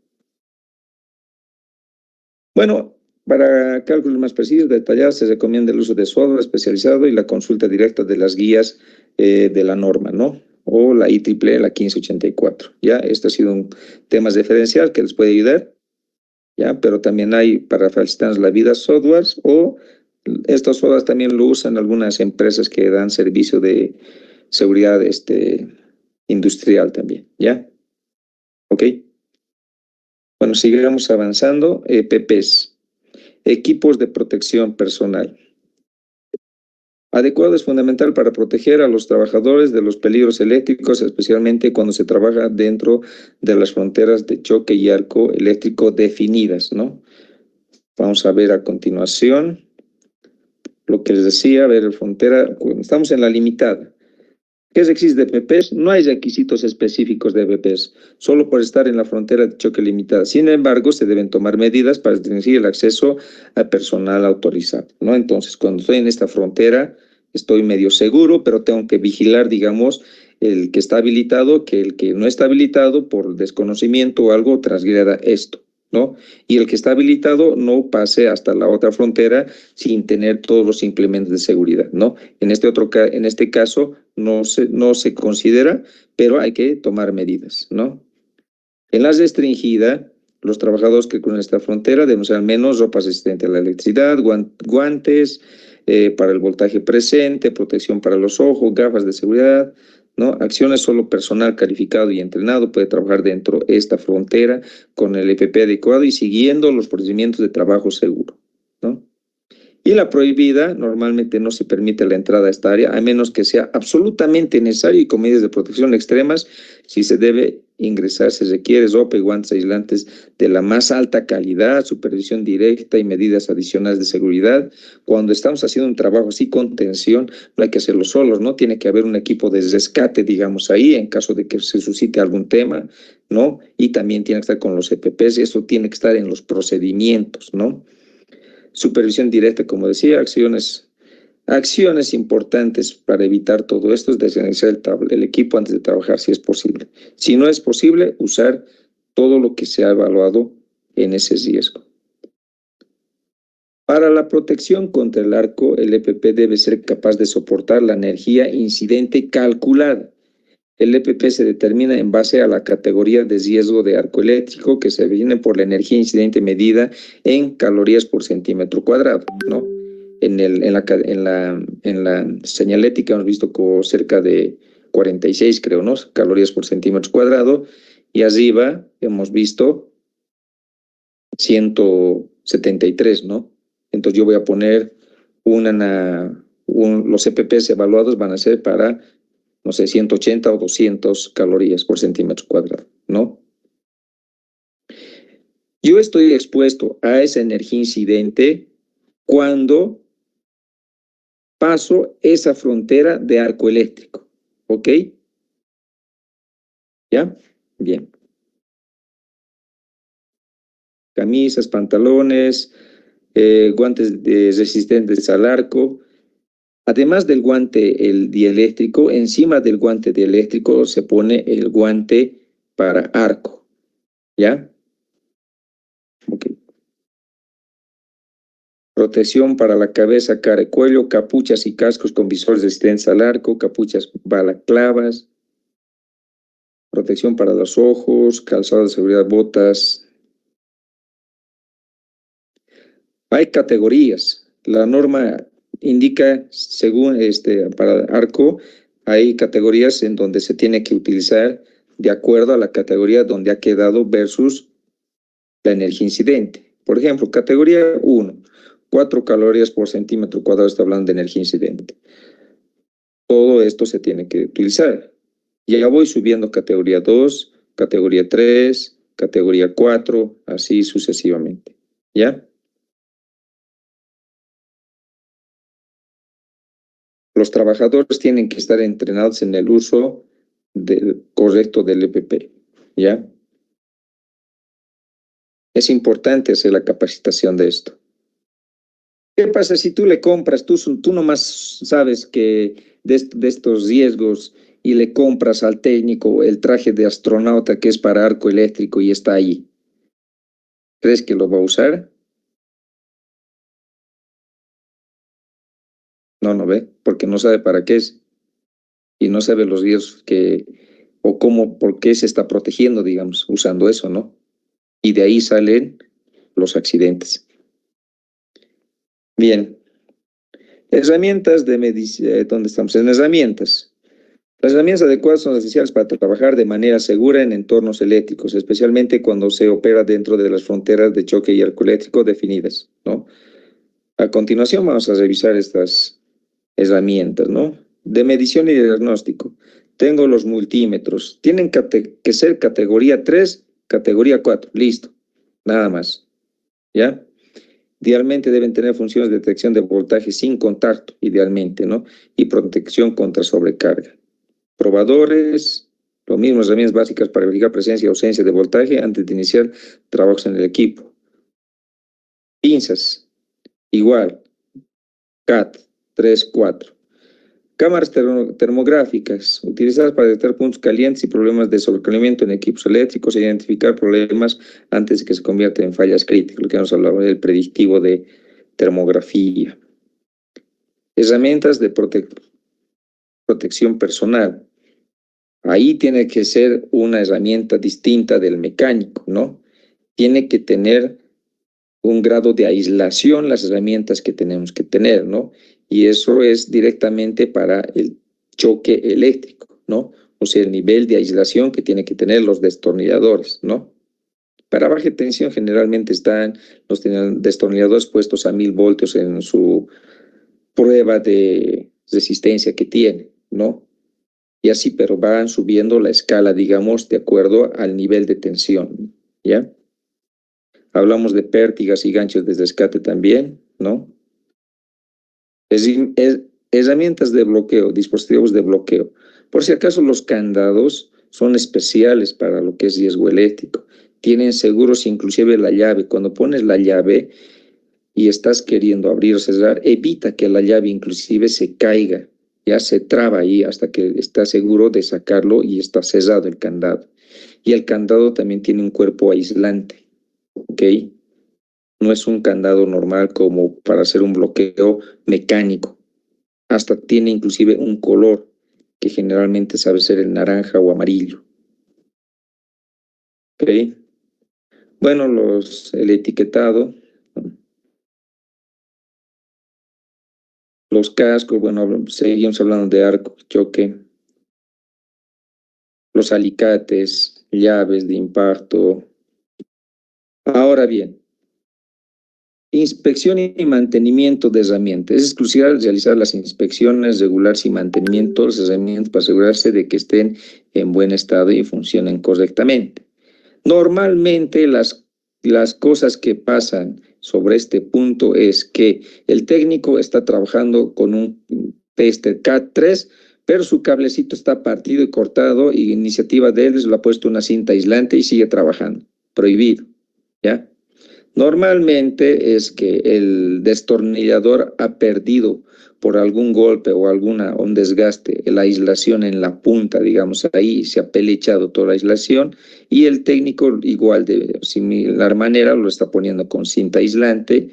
Bueno, para cálculos más precisos, detallados, se recomienda el uso de software especializado y la consulta directa de las guías de la norma, ¿no? O la IEEE, la 1584. Ya, esto ha sido un tema referencial que les puede ayudar, ya, pero también hay para facilitarnos la vida softwares, o estos softwares también lo usan algunas empresas que dan servicio de seguridad industrial también, ¿ya? ¿Ok? Bueno, sigamos avanzando. EPPs, equipos de protección personal. Adecuado es fundamental para proteger a los trabajadores de los peligros eléctricos, especialmente cuando se trabaja dentro de las fronteras de choque y arco eléctrico definidas, ¿no? Vamos a ver a continuación lo que les decía, a ver, frontera, estamos en la limitada. ¿Qué existe de EPPs? No hay requisitos específicos de EPPs, solo por estar en la frontera de choque limitada. Sin embargo, se deben tomar medidas para restringir el acceso a personal autorizado, ¿no? Entonces, cuando estoy en esta frontera, estoy medio seguro, pero tengo que vigilar, digamos, el que está habilitado, que el que no está habilitado por desconocimiento o algo transgreda esto, ¿no? Y el que está habilitado no pase hasta la otra frontera sin tener todos los implementos de seguridad, ¿no? En este caso no se considera, pero hay que tomar medidas, ¿no? En la restringida, los trabajadores que cruzan esta frontera deben usar al menos ropa resistente a la electricidad, guantes para el voltaje presente, protección para los ojos, gafas de seguridad, ¿no? Acciones solo personal calificado y entrenado puede trabajar dentro de esta frontera con el EPP adecuado y siguiendo los procedimientos de trabajo seguro, ¿no? Y la prohibida, normalmente no se permite la entrada a esta área, a menos que sea absolutamente necesario y con medidas de protección extremas. Si se debe ingresar, se requiere ropa y guantes aislantes de la más alta calidad, supervisión directa y medidas adicionales de seguridad. Cuando estamos haciendo un trabajo así con tensión, no hay que hacerlo solos, ¿no? Tiene que haber un equipo de rescate, digamos, ahí, en caso de que se suscite algún tema, ¿no? Y también tiene que estar con los EPPs, y eso tiene que estar en los procedimientos, ¿no? Supervisión directa, como decía, acciones importantes para evitar todo esto es desiniciar el equipo antes de trabajar, si es posible. Si no es posible, usar todo lo que se ha evaluado en ese riesgo. Para la protección contra el arco, el EPP debe ser capaz de soportar la energía incidente calculada. El EPP se determina en base a la categoría de riesgo de arco eléctrico que se define por la energía incidente medida en calorías por centímetro cuadrado, ¿no? En la señalética hemos visto como cerca de 46, creo, ¿no? Calorías por centímetro cuadrado, y arriba hemos visto 173, ¿no? Entonces yo voy a poner los EPPs evaluados van a ser para, no sé, 180 o 200 calorías por centímetro cuadrado, ¿no? Yo estoy expuesto a esa energía incidente cuando paso esa frontera de arco eléctrico, ¿ok? ¿Ya? Bien. Camisas, pantalones, guantes resistentes al arco. Además del guante el dieléctrico, encima del guante dieléctrico se pone el guante para arco, ¿ya? Ok. Protección para la cabeza, cara y cuello, capuchas y cascos con visores resistentes al arco, capuchas balaclavas, protección para los ojos, calzado de seguridad, botas. Hay categorías. La norma indica, según para arco, hay categorías en donde se tiene que utilizar de acuerdo a la categoría donde ha quedado versus la energía incidente. Por ejemplo, categoría 1, 4 calorías por centímetro cuadrado, está hablando de energía incidente. Todo esto se tiene que utilizar. Ya voy subiendo categoría 2, categoría 3, categoría 4, así sucesivamente. ¿Ya? Los trabajadores tienen que estar entrenados en el uso correcto del EPP, ¿ya? Es importante hacer la capacitación de esto. ¿Qué pasa si tú le compras, tú nomás sabes que de estos riesgos y le compras al técnico el traje de astronauta que es para arco eléctrico y está ahí? ¿Crees que lo va a usar? No ve, porque no sabe para qué es y no sabe los riesgos o cómo, por qué se está protegiendo, digamos, usando eso, ¿no? Y de ahí salen los accidentes. Bien. Herramientas de medición. ¿Dónde estamos? En herramientas. Las herramientas adecuadas son esenciales para trabajar de manera segura en entornos eléctricos, especialmente cuando se opera dentro de las fronteras de choque y arco eléctrico definidas, ¿no? A continuación vamos a revisar estas herramientas, ¿no? De medición y diagnóstico. Tengo los multímetros. Tienen que ser categoría 3, categoría 4. Listo. Nada más. ¿Ya? Idealmente deben tener funciones de detección de voltaje sin contacto, idealmente, ¿no? Y protección contra sobrecarga. Probadores, lo mismo, herramientas básicas para verificar presencia y ausencia de voltaje antes de iniciar trabajos en el equipo. Pinzas, igual, CAT 3, 4. Cámaras termográficas, utilizadas para detectar puntos calientes y problemas de sobrecalentamiento en equipos eléctricos e identificar problemas antes de que se conviertan en fallas críticas, lo que hemos hablado del predictivo de termografía. Herramientas de protección personal. Ahí tiene que ser una herramienta distinta del mecánico, ¿no? Tiene que tener un grado de aislación las herramientas que tenemos que tener, ¿no? Y eso es directamente para el choque eléctrico, ¿no? O sea, el nivel de aislación que tiene que tener los destornilladores, ¿no? Para baja tensión generalmente están los destornilladores puestos a 1000 voltios en su prueba de resistencia que tiene, ¿no? Y así, pero van subiendo la escala, digamos, de acuerdo al nivel de tensión, ¿ya? Hablamos de pértigas y ganchos de rescate también, ¿no? Herramientas de bloqueo, dispositivos de bloqueo. Por si acaso los candados son especiales para lo que es riesgo eléctrico. Tienen seguros inclusive la llave. Cuando pones la llave y estás queriendo abrir o cerrar, evita que la llave inclusive se caiga. Ya se traba ahí hasta que está seguro de sacarlo y está cerrado el candado. Y el candado también tiene un cuerpo aislante, ¿ok? No es un candado normal como para hacer un bloqueo mecánico. Hasta tiene inclusive un color que generalmente sabe ser el naranja o amarillo. ¿Ok? Bueno, el etiquetado, los cascos, bueno, seguimos hablando de arco, choque, los alicates, llaves de impacto. Ahora bien, inspección y mantenimiento de herramientas. Es crucial realizar las inspecciones regulares y mantenimiento de las herramientas para asegurarse de que estén en buen estado y funcionen correctamente. Normalmente las cosas que pasan sobre este punto es que el técnico está trabajando con un tester CAT3, pero su cablecito está partido y cortado y iniciativa de él le ha puesto una cinta aislante y sigue trabajando. Prohibido, ¿ya? Normalmente es que el destornillador ha perdido por algún golpe o un desgaste la aislación en la punta, digamos, ahí se ha pelechado toda la aislación y el técnico igual de similar manera lo está poniendo con cinta aislante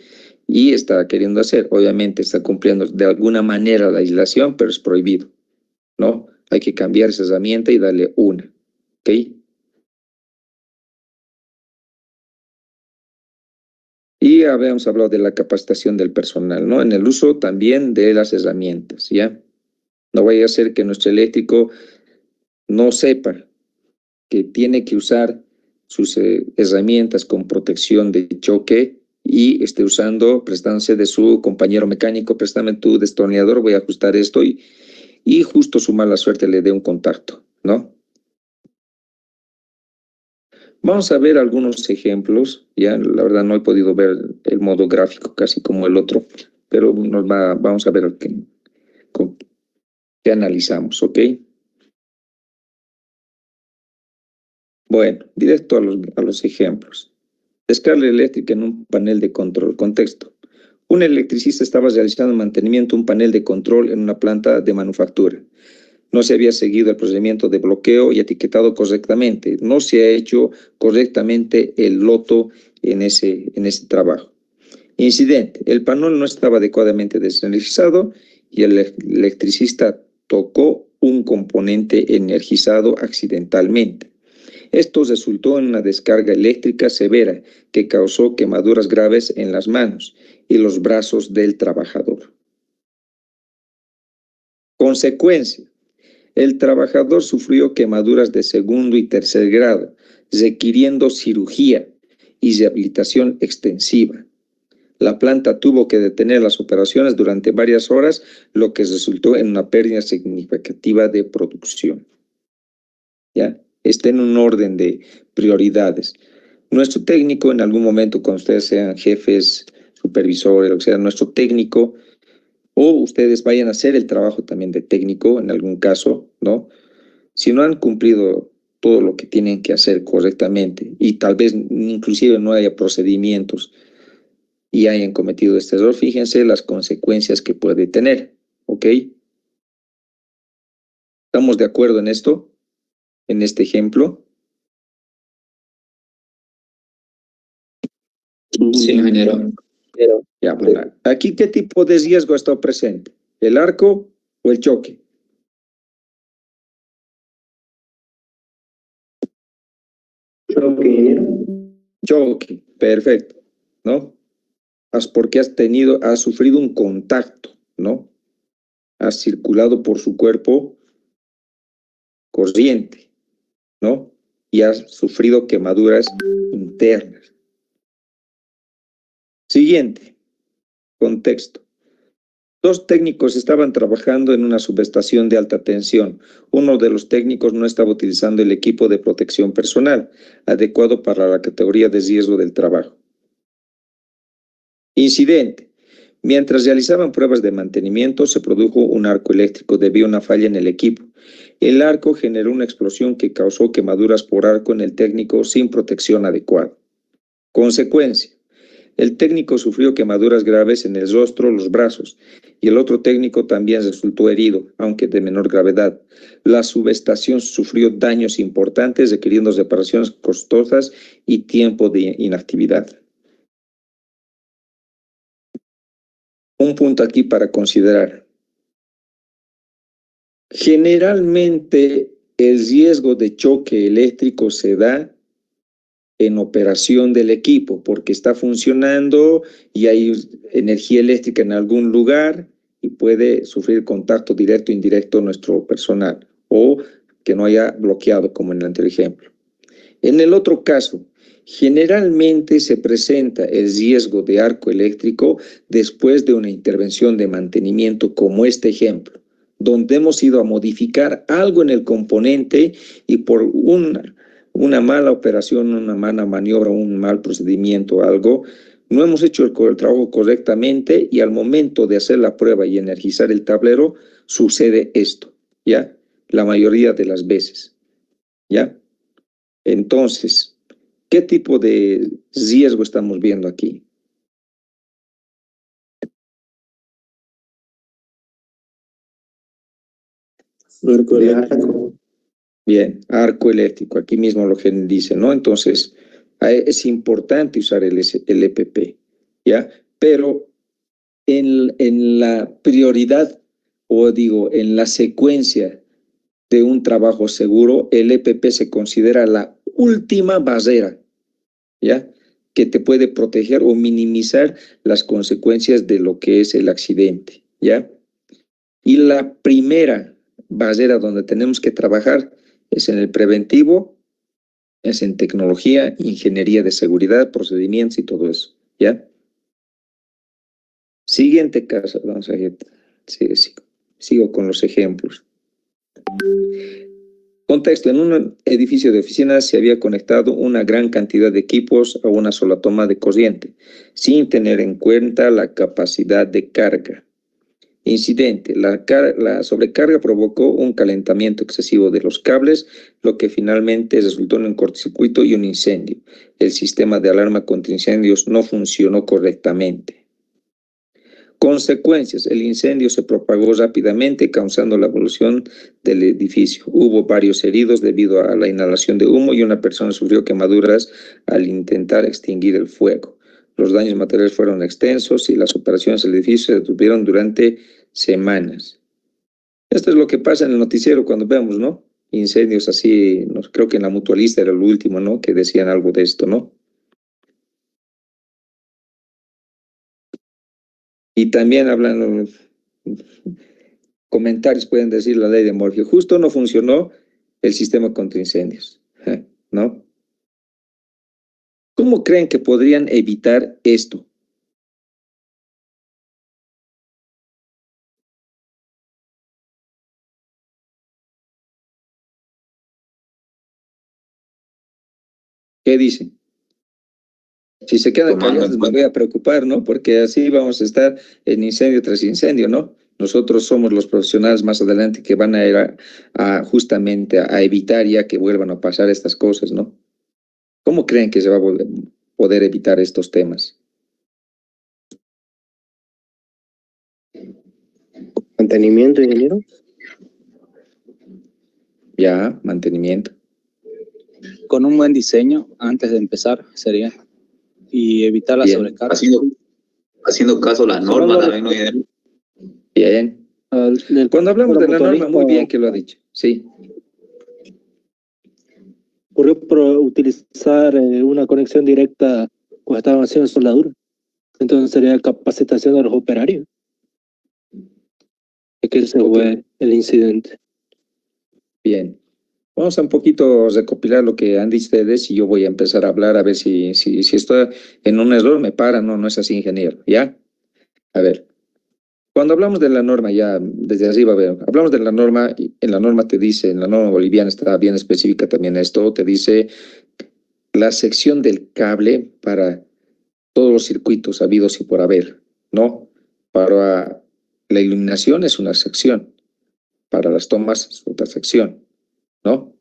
y está queriendo hacer, obviamente está cumpliendo de alguna manera la aislación, pero es prohibido, ¿no? Hay que cambiar esa herramienta y darle una, ¿ok? Y habíamos hablado de la capacitación del personal, ¿no? En el uso también de las herramientas, ¿ya? No vaya a ser que nuestro eléctrico no sepa que tiene que usar sus herramientas con protección de choque y esté prestándose de su compañero mecánico, préstame tu destornillador, voy a ajustar esto y justo su mala suerte le dé un contacto, ¿no? Vamos a ver algunos ejemplos, ya la verdad no he podido ver el modo gráfico casi como el otro, pero vamos a ver qué analizamos, ¿ok? Bueno, directo a los ejemplos. Descarga eléctrica en un panel de control. Contexto. Un electricista estaba realizando mantenimiento de un panel de control en una planta de manufactura. No se había seguido el procedimiento de bloqueo y etiquetado correctamente. No se ha hecho correctamente el loto en ese trabajo. Incidente. El panel no estaba adecuadamente desenergizado y el electricista tocó un componente energizado accidentalmente. Esto resultó en una descarga eléctrica severa que causó quemaduras graves en las manos y los brazos del trabajador. Consecuencia. El trabajador sufrió quemaduras de segundo y tercer grado, requiriendo cirugía y rehabilitación extensiva. La planta tuvo que detener las operaciones durante varias horas, lo que resultó en una pérdida significativa de producción. ¿Ya? Está en un orden de prioridades. Nuestro técnico, en algún momento, cuando ustedes sean jefes, supervisores, o sea, nuestro técnico, o ustedes vayan a hacer el trabajo también de técnico, en algún caso, ¿no? Si no han cumplido todo lo que tienen que hacer correctamente y tal vez inclusive no haya procedimientos y hayan cometido este error, fíjense las consecuencias que puede tener, ¿ok? ¿Estamos de acuerdo en esto? En este ejemplo. Sí, ingeniero. Ya, bueno, aquí, ¿qué tipo de riesgo ha estado presente? ¿El arco o el choque? Choque, perfecto, ¿no? Porque has sufrido un contacto, ¿no? Has circulado por su cuerpo corriente, ¿no? Y has sufrido quemaduras internas. Siguiente, contexto. Dos técnicos estaban trabajando en una subestación de alta tensión. Uno de los técnicos no estaba utilizando el equipo de protección personal adecuado para la categoría de riesgo del trabajo. Incidente. Mientras realizaban pruebas de mantenimiento, se produjo un arco eléctrico debido a una falla en el equipo. El arco generó una explosión que causó quemaduras por arco en el técnico sin protección adecuada. Consecuencia. El técnico sufrió quemaduras graves en el rostro, los brazos, y el otro técnico también resultó herido, aunque de menor gravedad. La subestación sufrió daños importantes, requiriendo reparaciones costosas y tiempo de inactividad. un punto aquí para considerar. Generalmente el riesgo de choque eléctrico se da en operación del equipo, porque está funcionando y hay energía eléctrica en algún lugar y puede sufrir contacto directo o indirecto nuestro personal, o que no haya bloqueado, como en el anterior ejemplo. En el otro caso, generalmente se presenta el riesgo de arco eléctrico después de una intervención de mantenimiento, como este ejemplo, donde hemos ido a modificar algo en el componente y por una mala operación, una mala maniobra, un mal procedimiento, algo, no hemos hecho el trabajo correctamente y al momento de hacer la prueba y energizar el tablero, sucede esto, ¿ya? La mayoría de las veces, ¿ya? Entonces, ¿qué tipo de riesgo estamos viendo aquí? Arco eléctrico. Bien, arco eléctrico, aquí mismo lo que dice, ¿no? Entonces, es importante usar el EPP, ¿ya? Pero en la prioridad, o digo, en la secuencia de un trabajo seguro, el EPP se considera la última barrera, ¿ya? Que te puede proteger o minimizar las consecuencias de lo que es el accidente, ¿ya? Y la primera barrera donde tenemos que trabajar es en el preventivo, es en tecnología, ingeniería de seguridad, procedimientos y todo eso, ¿ya? Siguiente caso, vamos a ver, sigo con los ejemplos. Contexto, en un edificio de oficinas se había conectado una gran cantidad de equipos a una sola toma de corriente, sin tener en cuenta la capacidad de carga. Incidente, la sobrecarga provocó un calentamiento excesivo de los cables, lo que finalmente resultó en un cortocircuito y un incendio. El sistema de alarma contra incendios no funcionó correctamente. Consecuencias, el incendio se propagó rápidamente, causando la evolución del edificio. Hubo varios heridos debido a la inhalación de humo y una persona sufrió quemaduras al intentar extinguir el fuego. Los daños materiales fueron extensos y las operaciones del edificio se detuvieron durante semanas. Esto es lo que pasa en el noticiero cuando vemos, ¿no? Incendios así, no, creo que en la Mutualista era el último, ¿no? Que decían algo de esto, ¿no? Y también hablan, comentarios pueden decir la ley de Murphy. Justo no funcionó el sistema contra incendios, ¿no? ¿Cómo creen que podrían evitar esto? ¿Qué dicen? Si se quedan callados me voy a preocupar, ¿no? Porque así vamos a estar en incendio tras incendio, ¿no? Nosotros somos los profesionales más adelante que van a ir a justamente a evitar ya que vuelvan a pasar estas cosas, ¿no? ¿Cómo creen que se va a poder evitar estos temas? Mantenimiento, ingeniero. Ya, mantenimiento. Con un buen diseño, antes de empezar, sería. Y evitar la Bien. sobrecarga. Haciendo caso a la norma también, ¿no? Bien. Cuando hablamos de la norma, muy bien que lo ha dicho. Sí. Ocurrió por utilizar una conexión directa cuando estaban haciendo soldadura. Entonces sería capacitación de los operarios. Es que ese fue el incidente. Bien. Vamos a un poquito recopilar lo que han dicho ustedes y yo voy a empezar a hablar a ver si estoy en un error me paran. No es así, ingeniero. ¿Ya? A ver. Cuando hablamos de la norma, ya desde arriba veo, hablamos de la norma, y en la norma te dice, en la norma boliviana está bien específica también esto, te dice la sección del cable para todos los circuitos habidos y por haber, ¿no? Para la iluminación es una sección, para las tomas es otra sección, ¿no?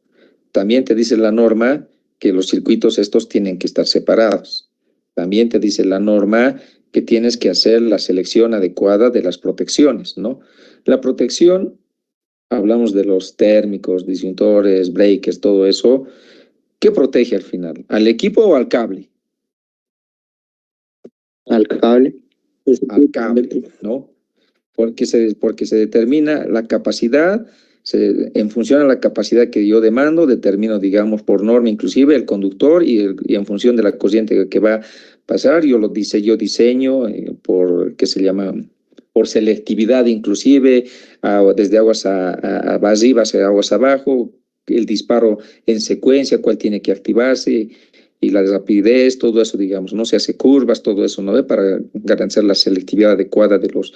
También te dice la norma que los circuitos estos tienen que estar separados. También te dice la norma que tienes que hacer la selección adecuada de las protecciones, ¿no? La protección, hablamos de los térmicos, disyuntores, breakers, todo eso. ¿Qué protege al final? ¿Al equipo o al cable? Al cable. al cable, ¿no? Porque se determina la capacidad, en función a la capacidad que yo demando, determino, digamos, por norma inclusive el conductor y en función de la corriente que va a pasar, yo diseño por, ¿qué se llama? Por selectividad inclusive, desde aguas arriba hacia aguas abajo, el disparo en secuencia, cuál tiene que activarse, y la rapidez, todo eso, digamos, ¿no? Se hace curvas, todo eso, ¿no? Para garantizar la selectividad adecuada de los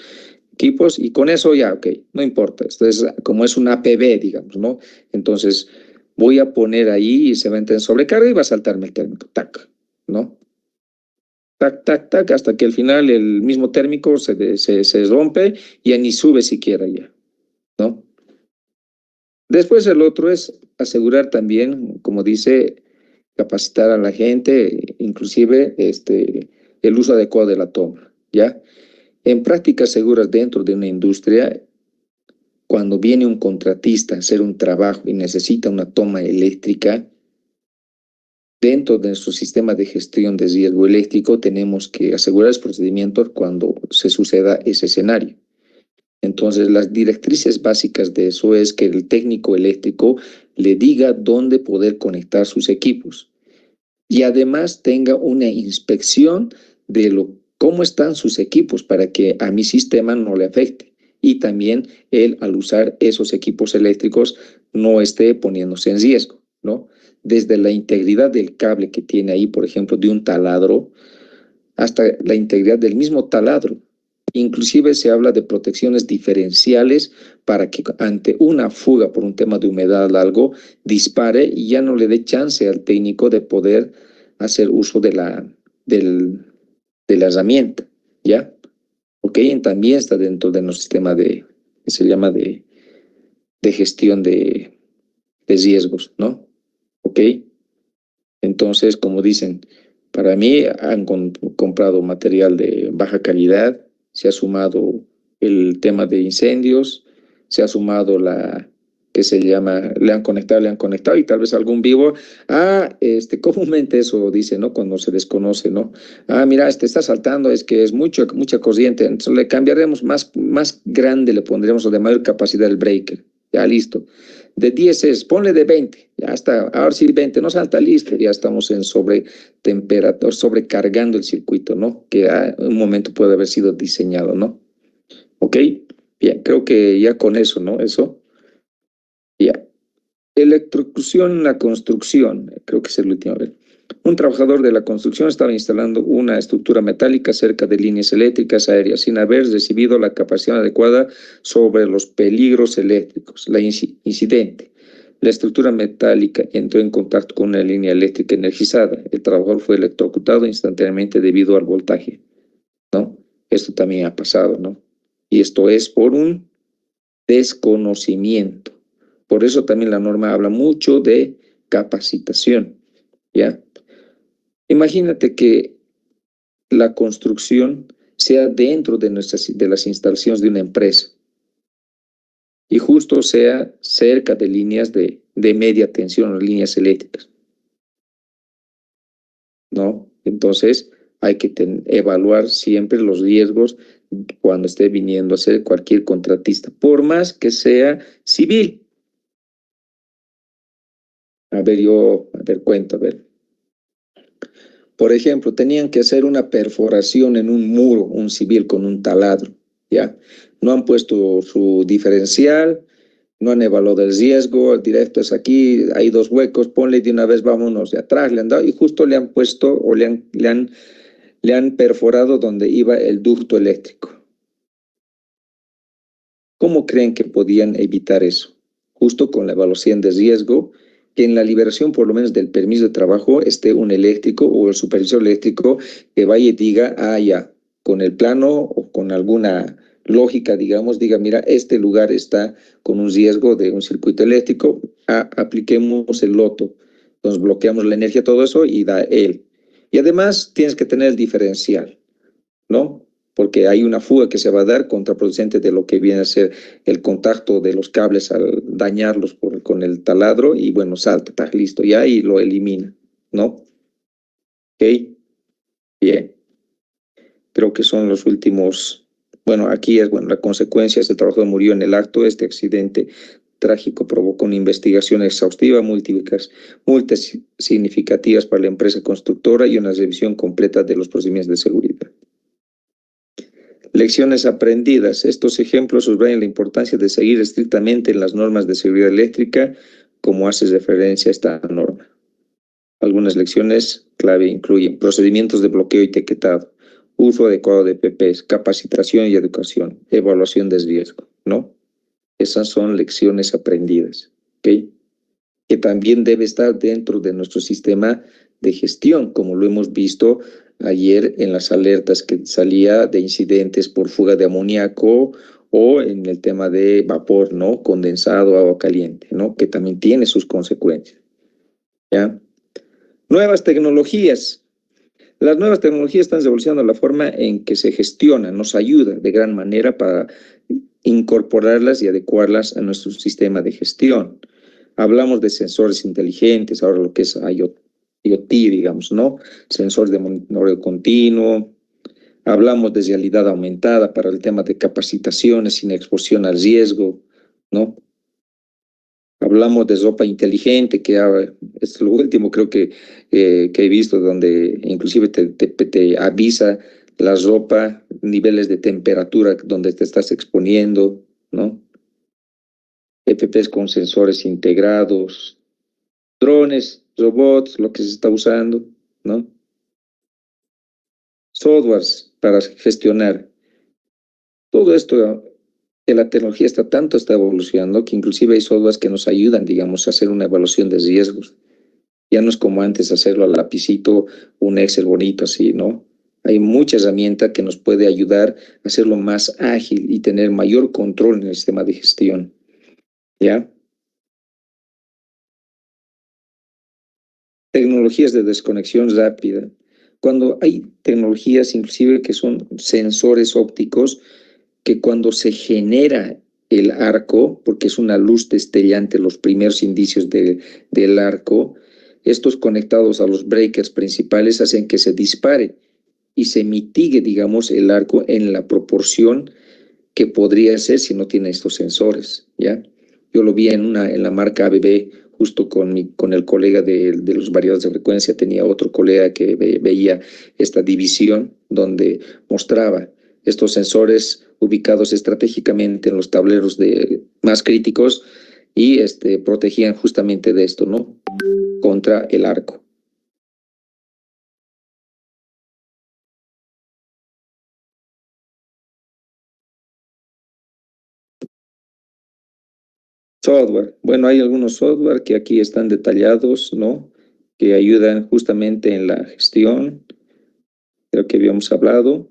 equipos, y con eso ya, ok, no importa. Esto es como es un APB, digamos, ¿no? Entonces, voy a poner ahí y se va a entrar en sobrecarga y va a saltarme el térmico, tac, ¿no? Tac, tac, tac, hasta que al final el mismo térmico se rompe y ya ni sube siquiera ya, ¿no? Después el otro es asegurar también, como dice, capacitar a la gente, inclusive el uso adecuado de la toma, ¿ya? En prácticas seguras dentro de una industria, cuando viene un contratista a hacer un trabajo y necesita una toma eléctrica, dentro de nuestro sistema de gestión de riesgo eléctrico tenemos que asegurar los procedimientos cuando se suceda ese escenario. Entonces, las directrices básicas de eso es que el técnico eléctrico le diga dónde poder conectar sus equipos y además tenga una inspección de cómo están sus equipos para que a mi sistema no le afecte. Y también él, al usar esos equipos eléctricos, no esté poniéndose en riesgo, ¿no? Desde la integridad del cable que tiene ahí, por ejemplo, de un taladro, hasta la integridad del mismo taladro. Inclusive se habla de protecciones diferenciales para que ante una fuga por un tema de humedad o algo, dispare y ya no le dé chance al técnico de poder hacer uso de la herramienta, ¿ya? Ok, también está dentro de nuestro sistema que se llama de gestión de riesgos, ¿no? Ok, entonces, como dicen, para mí han comprado material de baja calidad, se ha sumado el tema de incendios, se ha sumado que se llama, le han conectado y tal vez algún vivo, comúnmente eso dice, ¿no? Cuando se desconoce, ¿no? Mira, está saltando, es que es mucha corriente, entonces le cambiaremos más grande, le pondremos o de mayor capacidad el breaker, ya listo. De 10 ponle de 20, ya está, ahora sí 20, no salta, listo, ya estamos en sobretemperatura, sobrecargando el circuito, ¿no? Que en un momento puede haber sido diseñado, ¿no? Ok, bien, creo que ya con eso, ¿no? Eso, ya. Electrocución en la construcción, creo que es el último. A ver. Un trabajador de la construcción estaba instalando una estructura metálica cerca de líneas eléctricas aéreas sin haber recibido la capacidad adecuada sobre los peligros eléctricos. La incidente. La estructura metálica entró en contacto con una línea eléctrica energizada. El trabajador fue electrocutado instantáneamente debido al voltaje, ¿no? Esto también ha pasado, ¿no? Y esto es por un desconocimiento. Por eso también la norma habla mucho de capacitación, ¿ya? Imagínate que la construcción sea dentro de las instalaciones de una empresa y justo sea cerca de líneas de media tensión o líneas eléctricas, ¿no? Entonces hay que evaluar siempre los riesgos cuando esté viniendo a ser cualquier contratista, por más que sea civil. A ver, cuento, a ver. Por ejemplo, tenían que hacer una perforación en un muro, un civil con un taladro, ¿ya? No han puesto su diferencial, no han evaluado el riesgo, el directo es aquí, hay 2 huecos, ponle de una vez, vámonos de atrás, le han dado y justo le han puesto o le han perforado donde iba el ducto eléctrico. ¿Cómo creen que podían evitar eso? Justo con la evaluación de riesgo, que en la liberación por lo menos del permiso de trabajo esté un eléctrico o el supervisor eléctrico que vaya y diga, ya, con el plano o con alguna lógica, digamos, diga, mira, este lugar está con un riesgo de un circuito eléctrico, apliquemos el loto, entonces bloqueamos la energía, todo eso y da él. Y además tienes que tener el diferencial, ¿no? Porque hay una fuga que se va a dar contraproducente de lo que viene a ser el contacto de los cables al dañarlos con el taladro y bueno, salta, está listo ya y lo elimina, ¿no? Ok, bien. creo que son los últimos, bueno, aquí es, bueno, la consecuencia, este trabajador murió en el acto, este accidente trágico provocó una investigación exhaustiva, multas significativas para la empresa constructora y una revisión completa de los procedimientos de seguridad. Lecciones aprendidas. Estos ejemplos subrayan la importancia de seguir estrictamente las normas de seguridad eléctrica, como hace referencia a esta norma. Algunas lecciones clave incluyen procedimientos de bloqueo y etiquetado, uso adecuado de PPs, capacitación y educación, evaluación de riesgo, ¿no? Esas son lecciones aprendidas, ¿ok? Que también debe estar dentro de nuestro sistema de gestión, como lo hemos visto ayer en las alertas que salía de incidentes por fuga de amoníaco o en el tema de vapor, ¿no? Condensado, agua caliente, ¿no? Que también tiene sus consecuencias, ¿ya? Nuevas tecnologías. Las nuevas tecnologías están revolucionando la forma en que se gestiona, nos ayuda de gran manera para incorporarlas y adecuarlas a nuestro sistema de gestión. Hablamos de sensores inteligentes, ahora lo que es IoT, digamos, ¿no? Sensores de monitoreo continuo. Hablamos de realidad aumentada para el tema de capacitaciones sin exposición al riesgo, ¿no? Hablamos de ropa inteligente, que es lo último creo que he visto, donde inclusive te avisa la ropa, niveles de temperatura donde te estás exponiendo, ¿no? EPPs con sensores integrados, drones, robots, lo que se está usando, ¿no? Softwares para gestionar. Todo esto, que la tecnología está evolucionando, que inclusive hay softwares que nos ayudan, digamos, a hacer una evaluación de riesgos. Ya no es como antes hacerlo al lapicito, un Excel bonito así, ¿no? Hay mucha herramienta que nos puede ayudar a hacerlo más ágil y tener mayor control en el sistema de gestión, ¿ya? Tecnologías de desconexión rápida. Cuando hay tecnologías inclusive que son sensores ópticos, que cuando se genera el arco, porque es una luz destellante, los primeros indicios del arco, estos conectados a los breakers principales hacen que se dispare y se mitigue, digamos, el arco en la proporción que podría ser si no tiene estos sensores, ¿ya? Yo lo vi en la marca ABB, justo con el colega de los variados de frecuencia, tenía otro colega que veía esta división donde mostraba estos sensores ubicados estratégicamente en los tableros más críticos y protegían justamente de esto, ¿no? Contra el arco. Software. Bueno, hay algunos software que aquí están detallados, ¿no? Que ayudan justamente en la gestión. Creo que habíamos hablado.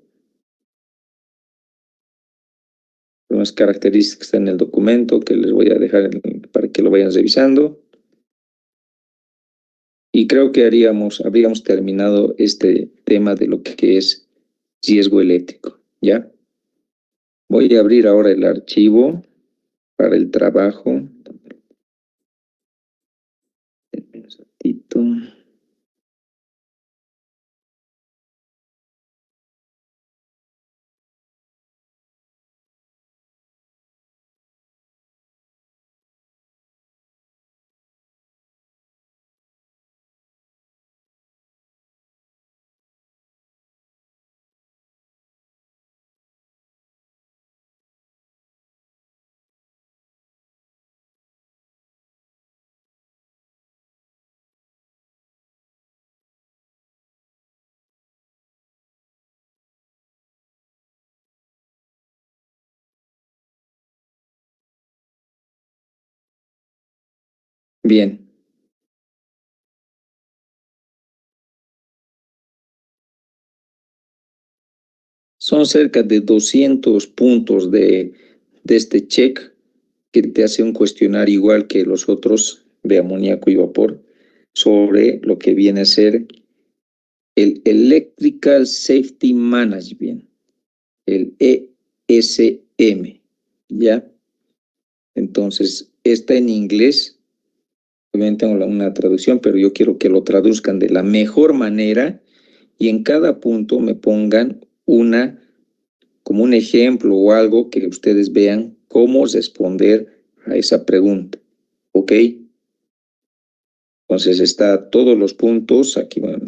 Unas características que están en el documento que les voy a dejar para que lo vayan revisando. Y creo que habríamos terminado este tema de lo que es riesgo eléctrico, ¿ya? Voy a abrir ahora el archivo para el trabajo. Un ratito. Bien. Son cerca de 200 puntos de este check que te hace un cuestionario igual que los otros de amoníaco y vapor sobre lo que viene a ser el Electrical Safety Management, el ESM, ¿ya? Entonces, está en inglés. Obviamente tengo una traducción, pero yo quiero que lo traduzcan de la mejor manera y en cada punto me pongan como un ejemplo o algo que ustedes vean cómo responder a esa pregunta, ¿ok? Entonces está todos los puntos, aquí bueno,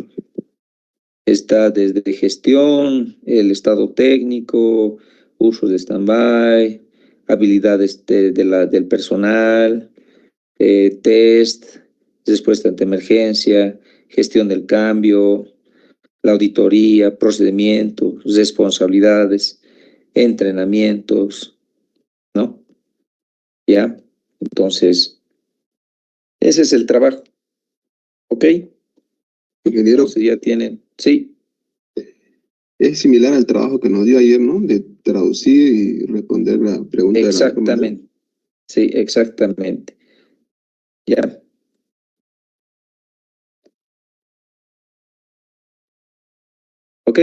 está desde gestión, el estado técnico, uso de stand-by, habilidades del personal, test, respuesta ante emergencia, gestión del cambio, la auditoría, procedimientos, responsabilidades, entrenamientos, ¿no? ¿Ya? Entonces, ese es el trabajo, ¿ok? Ingeniero, Entonces ya tienen, sí, es similar al trabajo que nos dio ayer, ¿no? De traducir y responder la pregunta de la norma. exactamente, sí, exactamente, ya. ¿Ok?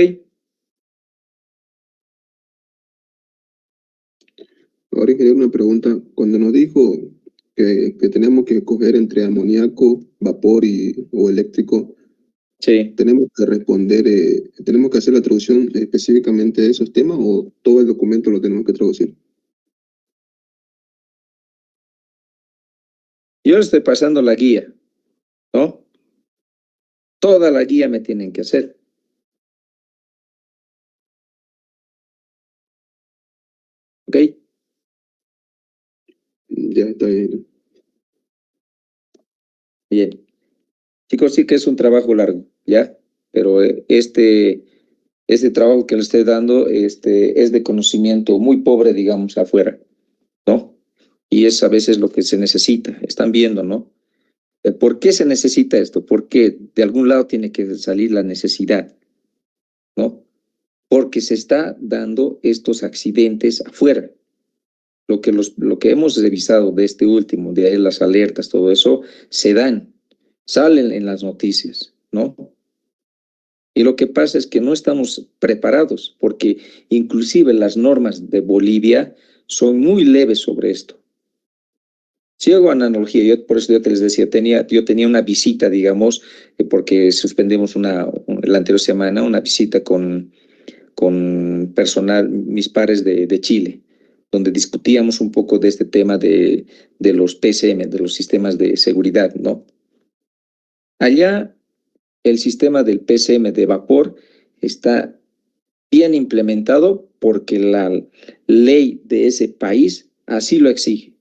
Ahora, ingeniero, una pregunta. Cuando nos dijo que tenemos que escoger entre amoníaco, vapor o eléctrico, Sí. ¿tenemos que responder, tenemos que hacer la traducción específicamente de esos temas o todo el documento lo tenemos que traducir? Yo les estoy pasando la guía, ¿no? Toda la guía me tienen que hacer. ¿Ok? Ya está bien. Bien. Chicos, sí que es un trabajo largo, ¿ya? Pero este trabajo que les estoy dando es de conocimiento muy pobre, digamos, afuera, ¿no? Y es a veces lo que se necesita. Están viendo, ¿no? ¿Por qué se necesita esto? Porque de algún lado tiene que salir la necesidad, ¿no? Porque se está dando estos accidentes afuera. Lo que hemos revisado de este último, de las alertas, todo eso, salen en las noticias, ¿no? Y lo que pasa es que no estamos preparados, porque inclusive las normas de Bolivia son muy leves sobre esto. Si hago analogía, por eso yo te les decía, yo tenía una visita, digamos, porque suspendimos la anterior semana, una visita con personal, mis pares de Chile, donde discutíamos un poco de este tema de los PCM, de los sistemas de seguridad, ¿no? Allá el sistema del PCM de vapor está bien implementado porque la ley de ese país así lo exige,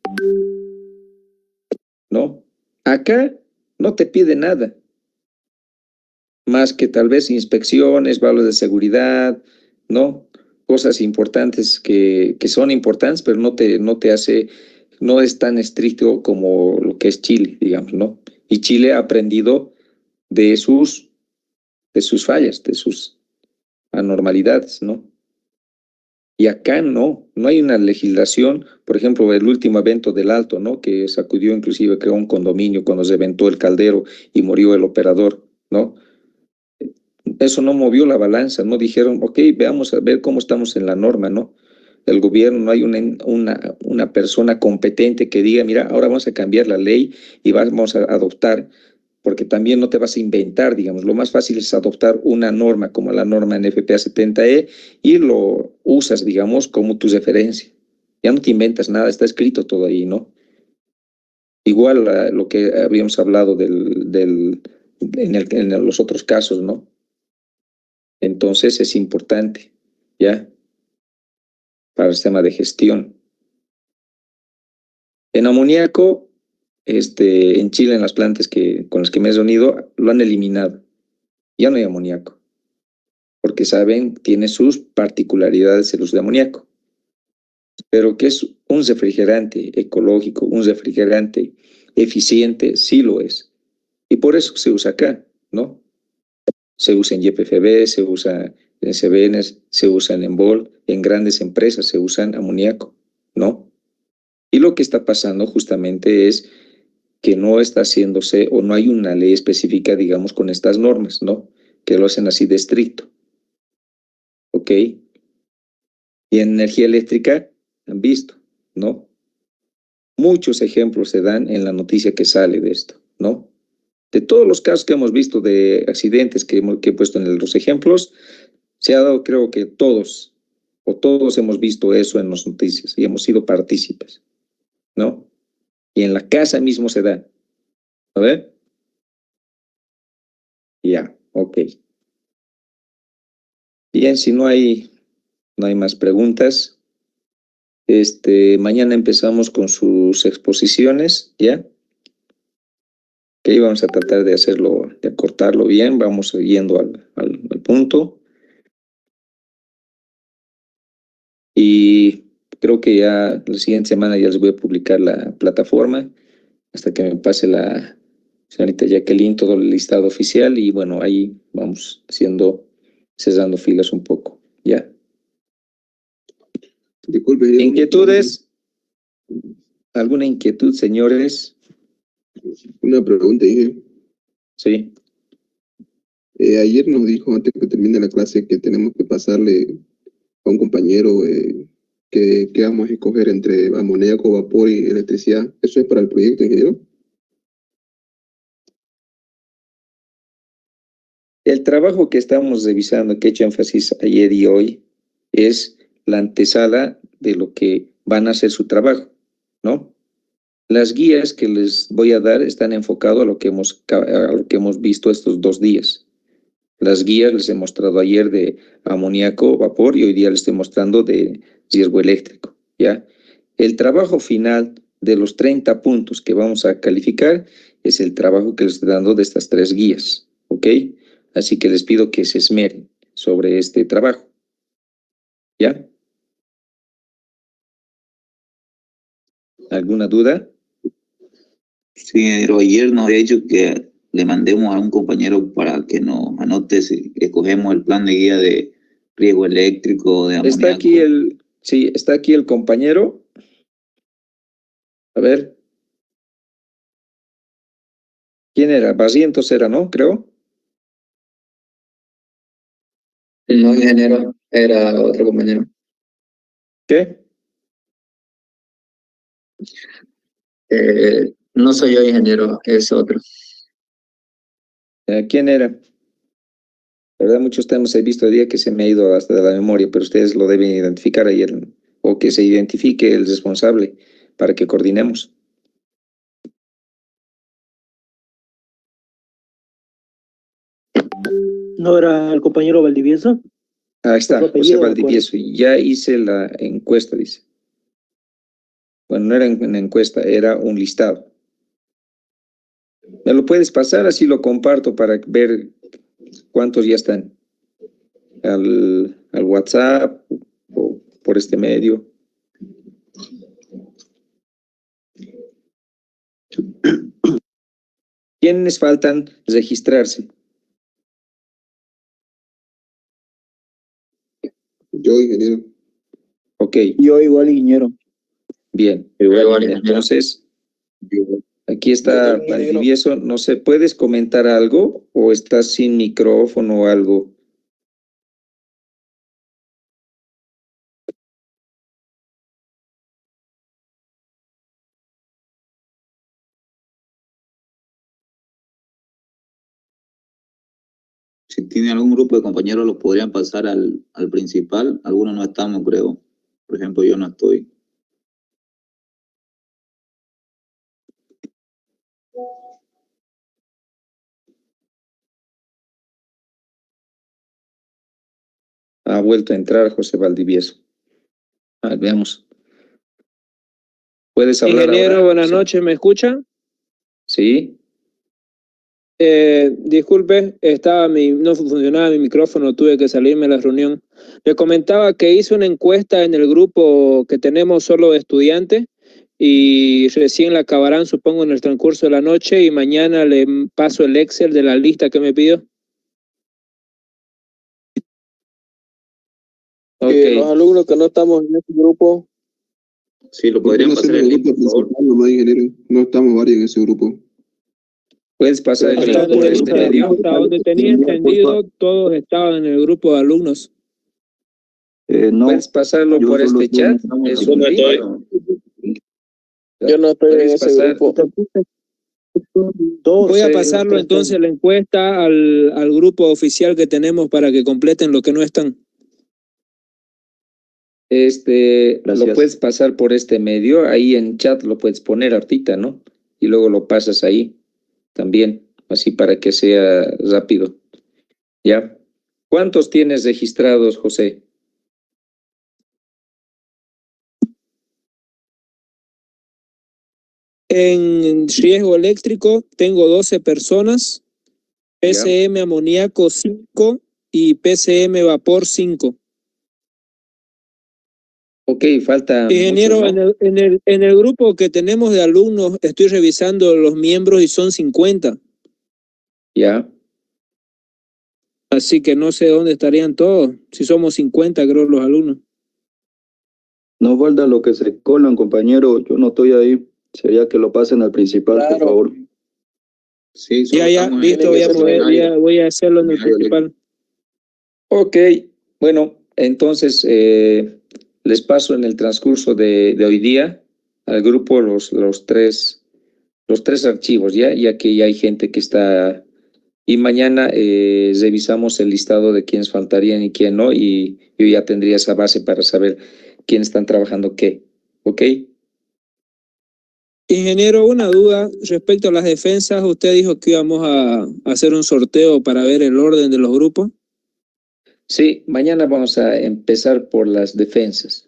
¿no? Acá no te pide nada, más que tal vez inspecciones, valores de seguridad, ¿no? Cosas importantes que son importantes, pero no te hace, no es tan estricto como lo que es Chile, digamos, ¿no? Y Chile ha aprendido de sus fallas, de sus anormalidades, ¿no? Y acá no hay una legislación, por ejemplo, el último evento del Alto, ¿no? Que sacudió inclusive, creó un condominio cuando se aventó el caldero y murió el operador, ¿no? Eso no movió la balanza, no dijeron, ok, veamos a ver cómo estamos en la norma, ¿no? El gobierno, no hay una persona competente que diga, mira, ahora vamos a cambiar la ley y vamos a adoptar, porque también no te vas a inventar, digamos, lo más fácil es adoptar una norma como la norma NFPA 70E y lo usas, digamos, como tu referencia. Ya no te inventas nada, está escrito todo ahí, ¿no? Igual lo que habíamos hablado en los otros casos, ¿no? Entonces es importante, ¿ya? Para el sistema de gestión. En amoníaco, en Chile, en las plantas con las que me he reunido, lo han eliminado. Ya no hay amoníaco. Porque saben, tiene sus particularidades el uso de amoníaco. Pero que es un refrigerante ecológico, un refrigerante eficiente, sí lo es. Y por eso se usa acá, ¿no? Se usa en YPFB, se usa en CBN, se usa en Enbol, en grandes empresas se usan amoníaco, ¿no? Y lo que está pasando justamente es que no está haciéndose o no hay una ley específica, digamos, con estas normas, ¿no? Que lo hacen así de estricto. ¿Ok? Y en energía eléctrica han visto, ¿no? Muchos ejemplos se dan en la noticia que sale de esto, ¿no? De todos los casos que hemos visto de accidentes que he puesto en los ejemplos, Se ha dado, creo que todos hemos visto eso en las noticias y hemos sido partícipes, ¿no? Y en la casa mismo se da. ¿A ver? Ya, ok. Bien, si no hay más preguntas, mañana empezamos con sus exposiciones, ¿ya? Ok, vamos a tratar de hacerlo, de acortarlo bien, vamos yendo al punto. Y creo que ya la siguiente semana ya les voy a publicar la plataforma hasta que me pase la señorita Jacqueline todo el listado oficial y bueno, ahí vamos cesando filas un poco, ¿ya? Disculpe. ¿Inquietudes? ¿Alguna inquietud, señores? Una pregunta, dije. Sí. Ayer nos dijo, antes que termine la clase, que tenemos que pasarle a un compañero que vamos a escoger entre amoníaco, vapor y electricidad. ¿Eso es para el proyecto, ingeniero? El trabajo que estamos revisando, que he hecho énfasis ayer y hoy, es la antesala de lo que van a hacer su trabajo, ¿no? Las guías que les voy a dar están enfocadas a lo que hemos visto estos 2 días. Las guías les he mostrado ayer de amoníaco, vapor y hoy día les estoy mostrando de riesgo eléctrico, ¿ya? El trabajo final de los 30 puntos que vamos a calificar es el trabajo que les estoy dando de estas 3 guías, ¿ok? Así que les pido que se esmeren sobre este trabajo, ¿ya? ¿Alguna duda? Sí, pero ayer nos había dicho que le mandemos a un compañero para que nos anote si escogemos el plan de guía de riesgo eléctrico, de amoníaco. Está aquí el compañero. A ver. ¿Quién era? Barrientos era, ¿no? Creo. No, ingeniero, era otro compañero. ¿Qué? No soy yo, ingeniero, es otro. ¿Quién era? La verdad, muchos temas he visto hoy día que se me ha ido hasta de la memoria, pero ustedes lo deben identificar ayer, o que se identifique el responsable para que coordinemos. ¿No era el compañero Valdivieso? Ahí está, José Valdivieso. Ya hice la encuesta, dice. Bueno, no era una encuesta, era un listado. ¿Me lo puedes pasar? Así lo comparto para ver cuántos ya están. Al WhatsApp o por este medio. ¿Quiénes faltan registrarse? Yo, ingeniero. Ok. Yo igual, ingeniero. Bien. Igual, Entonces, aquí está Valdivieso. No sé, ¿puedes comentar algo o estás sin micrófono o algo? Si tiene algún grupo de compañeros, lo podrían pasar al principal. Algunos no estamos, creo. Por ejemplo, yo no estoy. Ha vuelto a entrar José Valdivieso. Veamos. ¿Puedes hablar Ingeniero, ahora? buenas noches, ¿me escucha? Sí. Disculpe, no funcionaba mi micrófono, tuve que salirme de la reunión. Le comentaba que hice una encuesta en el grupo que tenemos solo de estudiantes y recién la acabarán, supongo, en el transcurso de la noche y mañana le paso el Excel de la lista que me pidió. Okay. Los alumnos que no estamos en este grupo. Sí, lo podrían pasar el link, por favor. No estamos varios en ese grupo. ¿Puedes pasar el link por este medio? Hasta donde tenía entendido, todos estaban en el grupo de alumnos. No, ¿puedes pasarlo por este chat? Es un link. Yo no estoy en ese grupo. Voy a pasarlo entonces la encuesta al grupo oficial que tenemos para que completen los que no están. Lo puedes pasar por este medio, ahí en chat lo puedes poner ahorita, ¿no? Y luego lo pasas ahí también, así para que sea rápido. ¿Ya? ¿Cuántos tienes registrados, José? En riesgo eléctrico tengo 12 personas, PCM amoníaco 5 y PCM vapor 5. Ok, falta Ingeniero, muchos, ¿no? en el grupo que tenemos de alumnos, estoy revisando los miembros y son 50. Ya. Así que no sé dónde estarían todos. Si somos 50, creo, los alumnos. No falta lo que se colan, compañero. Yo no estoy ahí. Sería que lo pasen al principal, por favor. Sí, Ya, listo, voy a hacerlo en el principal. Ok, bueno, entonces les paso en el transcurso de hoy día al grupo los tres archivos, ya que ya hay gente que está, y mañana revisamos el listado de quiénes faltarían y quién no, y yo ya tendría esa base para saber quiénes están trabajando qué, ¿ok? Ingeniero, una duda respecto a las defensas. Usted dijo que íbamos a hacer un sorteo para ver el orden de los grupos. Sí, mañana vamos a empezar por las defensas.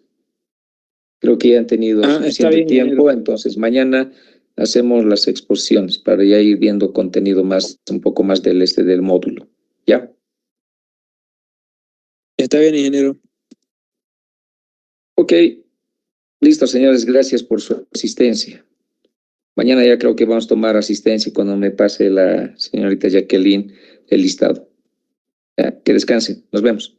Creo que ya han tenido suficiente bien, tiempo, ingeniero. entonces mañana hacemos las exposiciones para ya ir viendo contenido más, un poco más del módulo. ¿Ya? Está bien, ingeniero. Ok. Listo, señores, gracias por su asistencia. Mañana ya creo que vamos a tomar asistencia cuando me pase la señorita Jacqueline el listado. Ya, que descansen. Nos vemos.